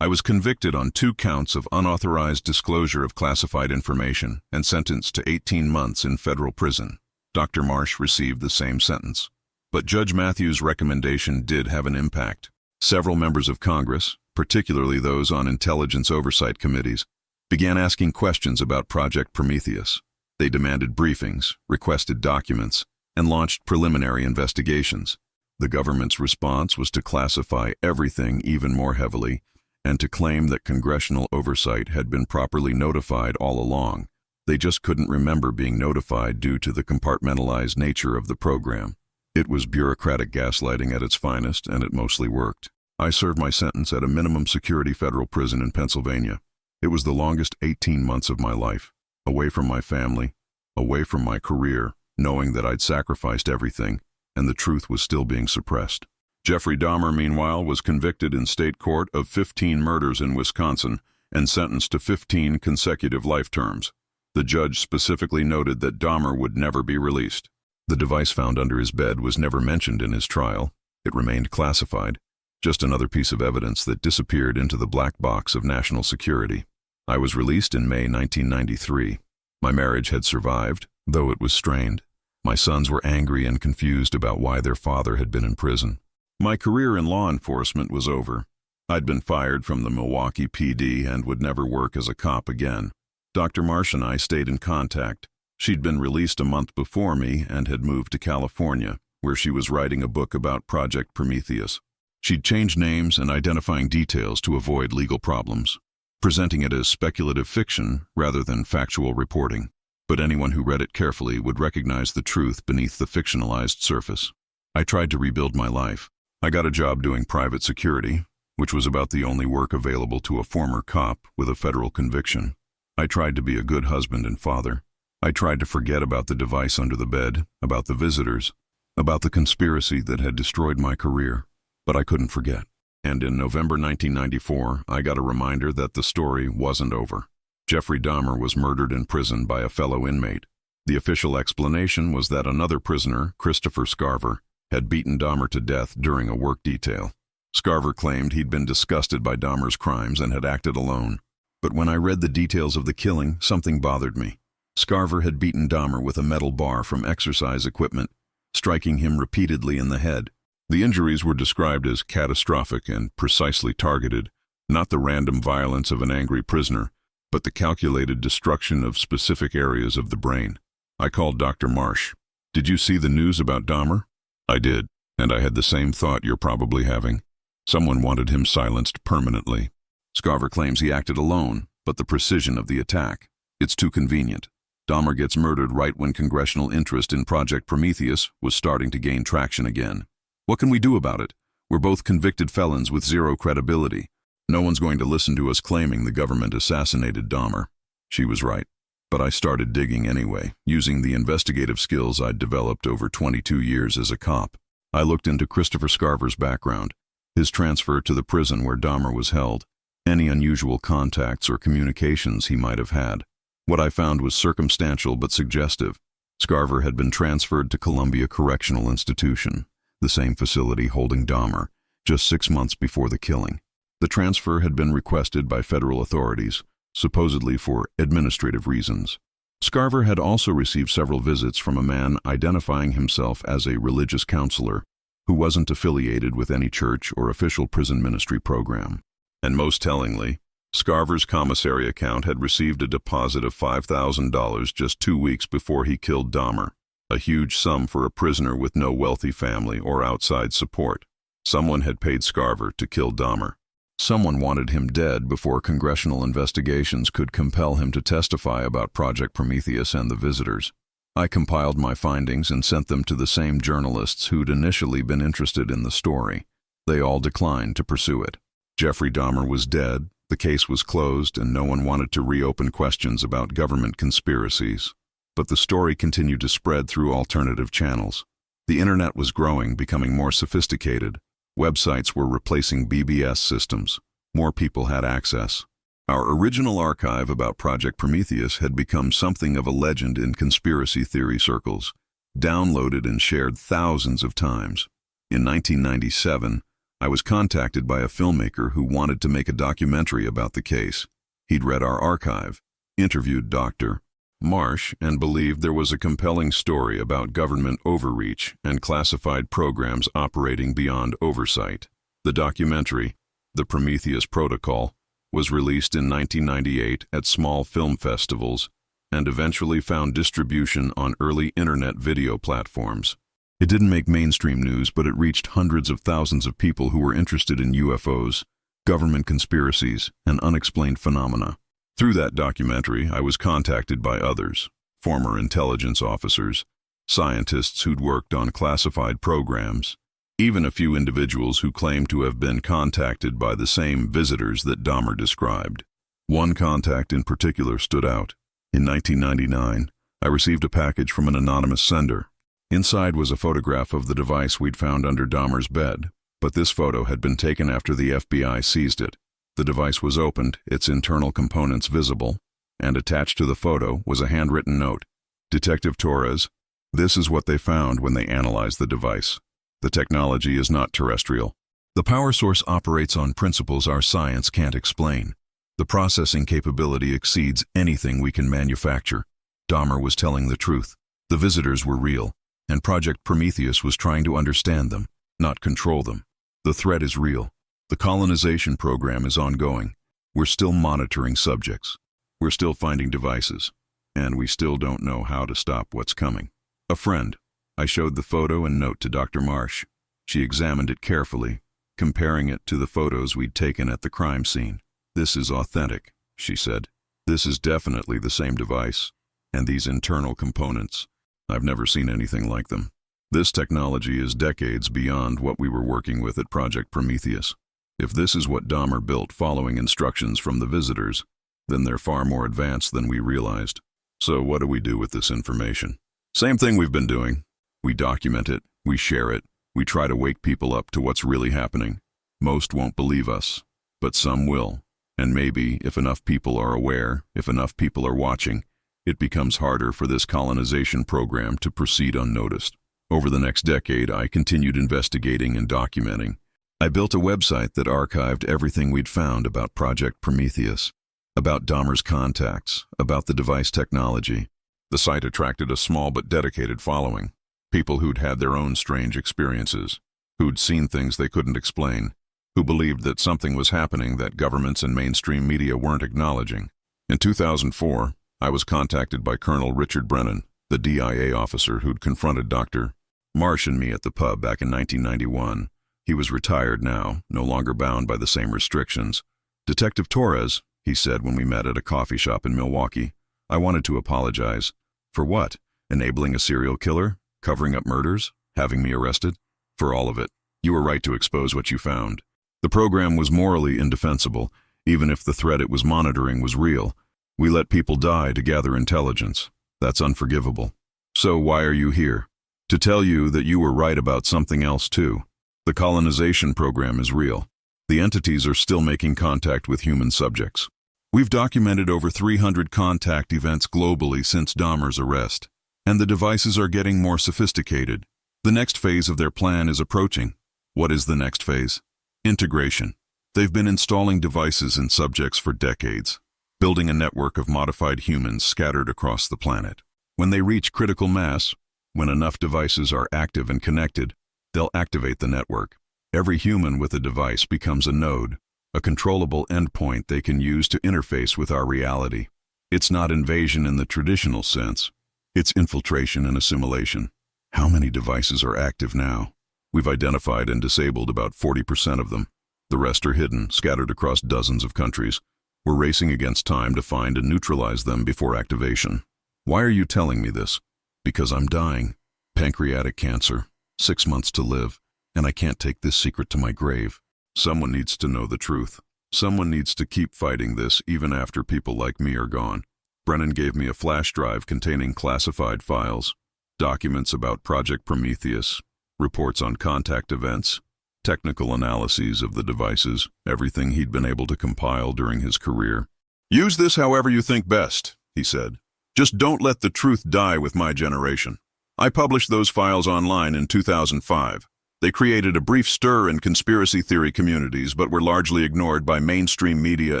I was convicted on 2 counts of unauthorized disclosure of classified information and sentenced to 18 months in federal prison. Dr. Marsh received the same sentence. But Judge Matthews' recommendation did have an impact. Several members of Congress, particularly those on intelligence oversight committees, began asking questions about Project Prometheus. They demanded briefings, requested documents, and launched preliminary investigations. The government's response was to classify everything even more heavily and to claim that congressional oversight had been properly notified all along. They just couldn't remember being notified due to the compartmentalized nature of the program. It was bureaucratic gaslighting at its finest, and it mostly worked. I served my sentence at a minimum security federal prison in Pennsylvania. It was the longest 18 months of my life, away from my family, away from my career, knowing that I'd sacrificed everything, and the truth was still being suppressed. Jeffrey Dahmer, meanwhile, was convicted in state court of 15 murders in Wisconsin and sentenced to 15 consecutive life terms. The judge specifically noted that Dahmer would never be released. The device found under his bed was never mentioned in his trial. It remained classified, just another piece of evidence that disappeared into the black box of national security. I was released in May 1993. My marriage had survived, though it was strained. My sons were angry and confused about why their father had been in prison. My career in law enforcement was over. I'd been fired from the Milwaukee PD and would never work as a cop again. Dr. Marsh and I stayed in contact. She'd been released a month before me and had moved to California, where she was writing a book about Project Prometheus. She'd changed names and identifying details to avoid legal problems, presenting it as speculative fiction rather than factual reporting. But anyone who read it carefully would recognize the truth beneath the fictionalized surface. I tried to rebuild my life. I got a job doing private security, which was about the only work available to a former cop with a federal conviction. I tried to be a good husband and father. I tried to forget about the device under the bed, about the visitors, about the conspiracy that had destroyed my career. But I couldn't forget. And in November 1994, I got a reminder that the story wasn't over. Jeffrey Dahmer was murdered in prison by a fellow inmate. The official explanation was that another prisoner, Christopher Scarver, had beaten Dahmer to death during a work detail. Scarver claimed he'd been disgusted by Dahmer's crimes and had acted alone. But when I read the details of the killing, something bothered me. Scarver had beaten Dahmer with a metal bar from exercise equipment, striking him repeatedly in the head. The injuries were described as catastrophic and precisely targeted, not the random violence of an angry prisoner, but the calculated destruction of specific areas of the brain. I called Dr. Marsh. "Did you see the news about Dahmer?" "I did, and I had the same thought you're probably having. Someone wanted him silenced permanently. Scarver claims he acted alone, but the precision of the attack. It's too convenient. Dahmer gets murdered right when congressional interest in Project Prometheus was starting to gain traction again. What can we do about it? We're both convicted felons with zero credibility. No one's going to listen to us claiming the government assassinated Dahmer." She was right. But I started digging anyway, using the investigative skills I'd developed over 22 years as a cop. I looked into Christopher Scarver's background, his transfer to the prison where Dahmer was held, any unusual contacts or communications he might have had. What I found was circumstantial but suggestive. Scarver had been transferred to Columbia Correctional Institution, the same facility holding Dahmer, just 6 months before the killing. The transfer had been requested by federal authorities, supposedly for administrative reasons. Scarver had also received several visits from a man identifying himself as a religious counselor who wasn't affiliated with any church or official prison ministry program. And most tellingly, Scarver's commissary account had received a deposit of $5,000 just 2 weeks before he killed Dahmer, a huge sum for a prisoner with no wealthy family or outside support. Someone had paid Scarver to kill Dahmer. Someone wanted him dead before congressional investigations could compel him to testify about Project Prometheus and the visitors. I compiled my findings and sent them to the same journalists who'd initially been interested in the story. They all declined to pursue it. Jeffrey Dahmer was dead, the case was closed, and no one wanted to reopen questions about government conspiracies. But the story continued to spread through alternative channels. The internet was growing, becoming more sophisticated. Websites were replacing BBS systems. More people had access. Our original archive about Project Prometheus had become something of a legend in conspiracy theory circles, downloaded and shared thousands of times. In 1997, I was contacted by a filmmaker who wanted to make a documentary about the case. He'd read our archive, interviewed Dr. Marsh, and believed there was a compelling story about government overreach and classified programs operating beyond oversight. The documentary, The Prometheus Protocol, was released in 1998 at small film festivals and eventually found distribution on early internet video platforms. It didn't make mainstream news, but it reached hundreds of thousands of people who were interested in UFOs, government conspiracies, and unexplained phenomena. Through that documentary, I was contacted by others, former intelligence officers, scientists who'd worked on classified programs, even a few individuals who claimed to have been contacted by the same visitors that Dahmer described. One contact in particular stood out. In 1999, I received a package from an anonymous sender. Inside was a photograph of the device we'd found under Dahmer's bed, but this photo had been taken after the FBI seized it. The device was opened, its internal components visible, and attached to the photo was a handwritten note. Detective Torres, this is what they found when they analyzed the device. The technology is not terrestrial. The power source operates on principles our science can't explain. The processing capability exceeds anything we can manufacture. Dahmer was telling the truth. The visitors were real, and Project Prometheus was trying to understand them, not control them. The threat is real. The colonization program is ongoing. We're still monitoring subjects. We're still finding devices. And we still don't know how to stop what's coming. A friend. I showed the photo and note to Dr. Marsh. She examined it carefully, comparing it to the photos we'd taken at the crime scene. This is authentic, she said. This is definitely the same device. And these internal components, I've never seen anything like them. This technology is decades beyond what we were working with at Project Prometheus. If this is what Dahmer built following instructions from the visitors, then they're far more advanced than we realized. So what do we do with this information? Same thing we've been doing. We document it, we share it, we try to wake people up to what's really happening. Most won't believe us, but some will. And maybe, if enough people are aware, if enough people are watching, it becomes harder for this colonization program to proceed unnoticed. Over the next decade, I continued investigating and documenting. I built a website that archived everything we'd found about Project Prometheus, about Dahmer's contacts, about the device technology. The site attracted a small but dedicated following, people who'd had their own strange experiences, who'd seen things they couldn't explain, who believed that something was happening that governments and mainstream media weren't acknowledging. In 2004, I was contacted by Colonel Richard Brennan, the DIA officer who'd confronted Dr. Marsh and me at the pub back in 1991. He was retired now, no longer bound by the same restrictions. Detective Torres, he said when we met at a coffee shop in Milwaukee, I wanted to apologize. For what? Enabling a serial killer? Covering up murders? Having me arrested? For all of it. You were right to expose what you found. The program was morally indefensible, even if the threat it was monitoring was real. We let people die to gather intelligence. That's unforgivable. So why are you here? To tell you that you were right about something else too. The colonization program is real. The entities are still making contact with human subjects. We've documented over 300 contact events globally since Dahmer's arrest, and the devices are getting more sophisticated. The next phase of their plan is approaching. What is the next phase? Integration. They've been installing devices in subjects for decades, building a network of modified humans scattered across the planet. When they reach critical mass, when enough devices are active and connected, they'll activate the network. Every human with a device becomes a node, a controllable endpoint they can use to interface with our reality. It's not invasion in the traditional sense. It's infiltration and assimilation. How many devices are active now? We've identified and disabled about 40% of them. The rest are hidden, scattered across dozens of countries. We're racing against time to find and neutralize them before activation. Why are you telling me this? Because I'm dying. Pancreatic cancer, 6 months to live, and I can't take this secret to my grave. Someone needs to know the truth. Someone needs to keep fighting this even after people like me are gone. Brennan gave me a flash drive containing classified files, documents about Project Prometheus, reports on contact events, technical analyses of the devices, everything he'd been able to compile during his career. "Use this however you think best," he said. "Just don't let the truth die with my generation." I published those files online in 2005. They created a brief stir in conspiracy theory communities, but were largely ignored by mainstream media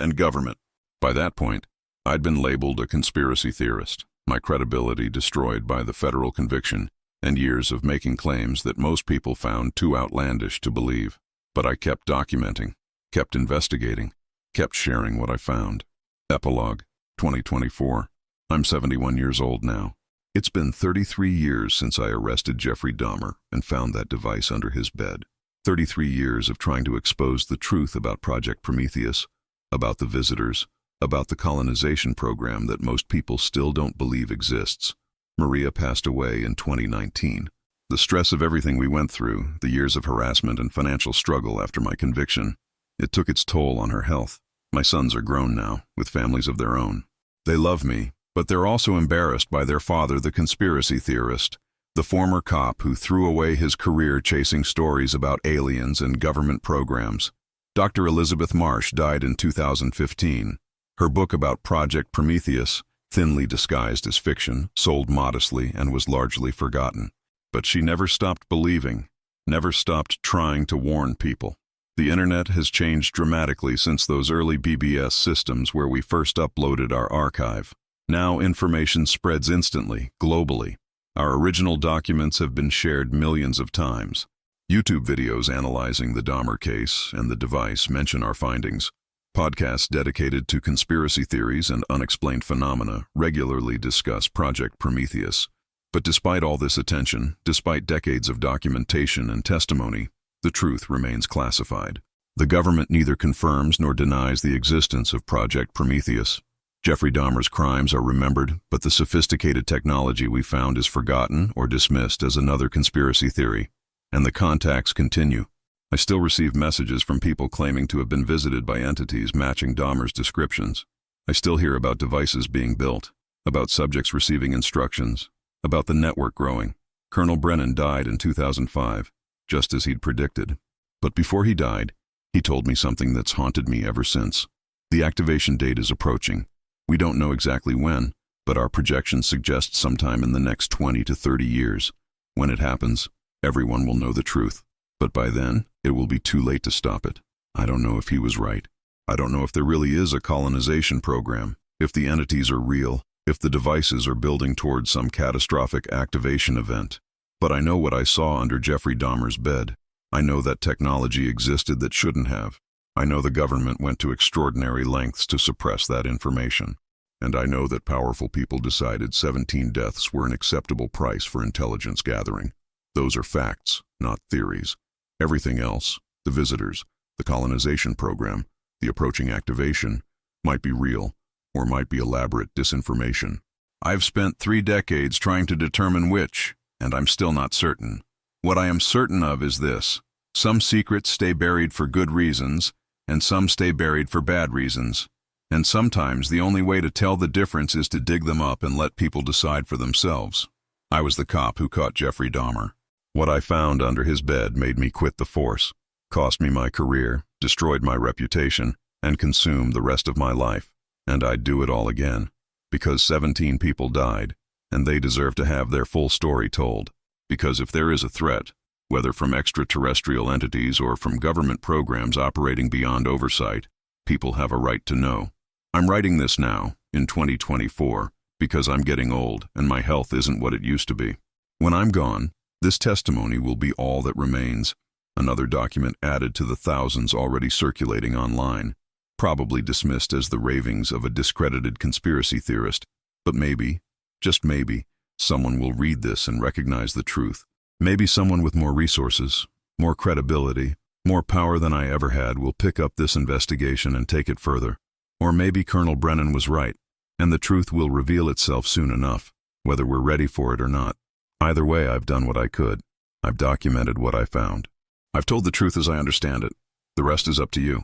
and government. By that point, I'd been labeled a conspiracy theorist, my credibility destroyed by the federal conviction and years of making claims that most people found too outlandish to believe. But I kept documenting, kept investigating, kept sharing what I found. Epilogue, 2024. I'm 71 years old now. It's been 33 years since I arrested Jeffrey Dahmer and found that device under his bed. 33 years of trying to expose the truth about Project Prometheus, about the visitors, about the colonization program that most people still don't believe exists. Maria passed away in 2019. The stress of everything we went through, the years of harassment and financial struggle after my conviction, it took its toll on her health. My sons are grown now, with families of their own. They love me, but they're also embarrassed by their father, the conspiracy theorist, the former cop who threw away his career chasing stories about aliens and government programs. Dr. Elizabeth Marsh died in 2015. Her book about Project Prometheus, thinly disguised as fiction, sold modestly and was largely forgotten. But she never stopped believing, never stopped trying to warn people. The internet has changed dramatically since those early BBS systems where we first uploaded our archive. Now information spreads instantly, globally. Our original documents have been shared millions of times. YouTube videos analyzing the Dahmer case and the device mention our findings. Podcasts dedicated to conspiracy theories and unexplained phenomena regularly discuss Project Prometheus. But despite all this attention, despite decades of documentation and testimony, the truth remains classified. The government neither confirms nor denies the existence of Project Prometheus. Jeffrey Dahmer's crimes are remembered, but the sophisticated technology we found is forgotten or dismissed as another conspiracy theory. And the contacts continue. I still receive messages from people claiming to have been visited by entities matching Dahmer's descriptions. I still hear about devices being built, about subjects receiving instructions, about the network growing. Colonel Brennan died in 2005, just as he'd predicted. But before he died, he told me something that's haunted me ever since. The activation date is approaching. We don't know exactly when, but our projections suggest sometime in the next 20 to 30 years. When it happens, everyone will know the truth. But by then, it will be too late to stop it. I don't know if he was right. I don't know if there really is a colonization program, if the entities are real, if the devices are building towards some catastrophic activation event. But I know what I saw under Jeffrey Dahmer's bed. I know that technology existed that shouldn't have. I know the government went to extraordinary lengths to suppress that information. And I know that powerful people decided 17 deaths were an acceptable price for intelligence gathering. Those are facts, not theories. Everything else, the visitors, the colonization program, the approaching activation, might be real or might be elaborate disinformation. I've spent 3 decades trying to determine which, and I'm still not certain. What I am certain of is this: some secrets stay buried for good reasons, and some stay buried for bad reasons. And sometimes the only way to tell the difference is to dig them up and let people decide for themselves. I was the cop who caught Jeffrey Dahmer. What I found under his bed made me quit the force, cost me my career, destroyed my reputation, and consumed the rest of my life. And I'd do it all again, because 17 people died, and they deserve to have their full story told. Because if there is a threat, whether from extraterrestrial entities or from government programs operating beyond oversight, people have a right to know. I'm writing this now, in 2024, because I'm getting old and my health isn't what it used to be. When I'm gone, this testimony will be all that remains. Another document added to the thousands already circulating online, probably dismissed as the ravings of a discredited conspiracy theorist. But maybe, just maybe, someone will read this and recognize the truth. Maybe someone with more resources, more credibility, more power than I ever had will pick up this investigation and take it further. Or maybe Colonel Brennan was right, and the truth will reveal itself soon enough, whether we're ready for it or not. Either way, I've done what I could. I've documented what I found. I've told the truth as I understand it. The rest is up to you.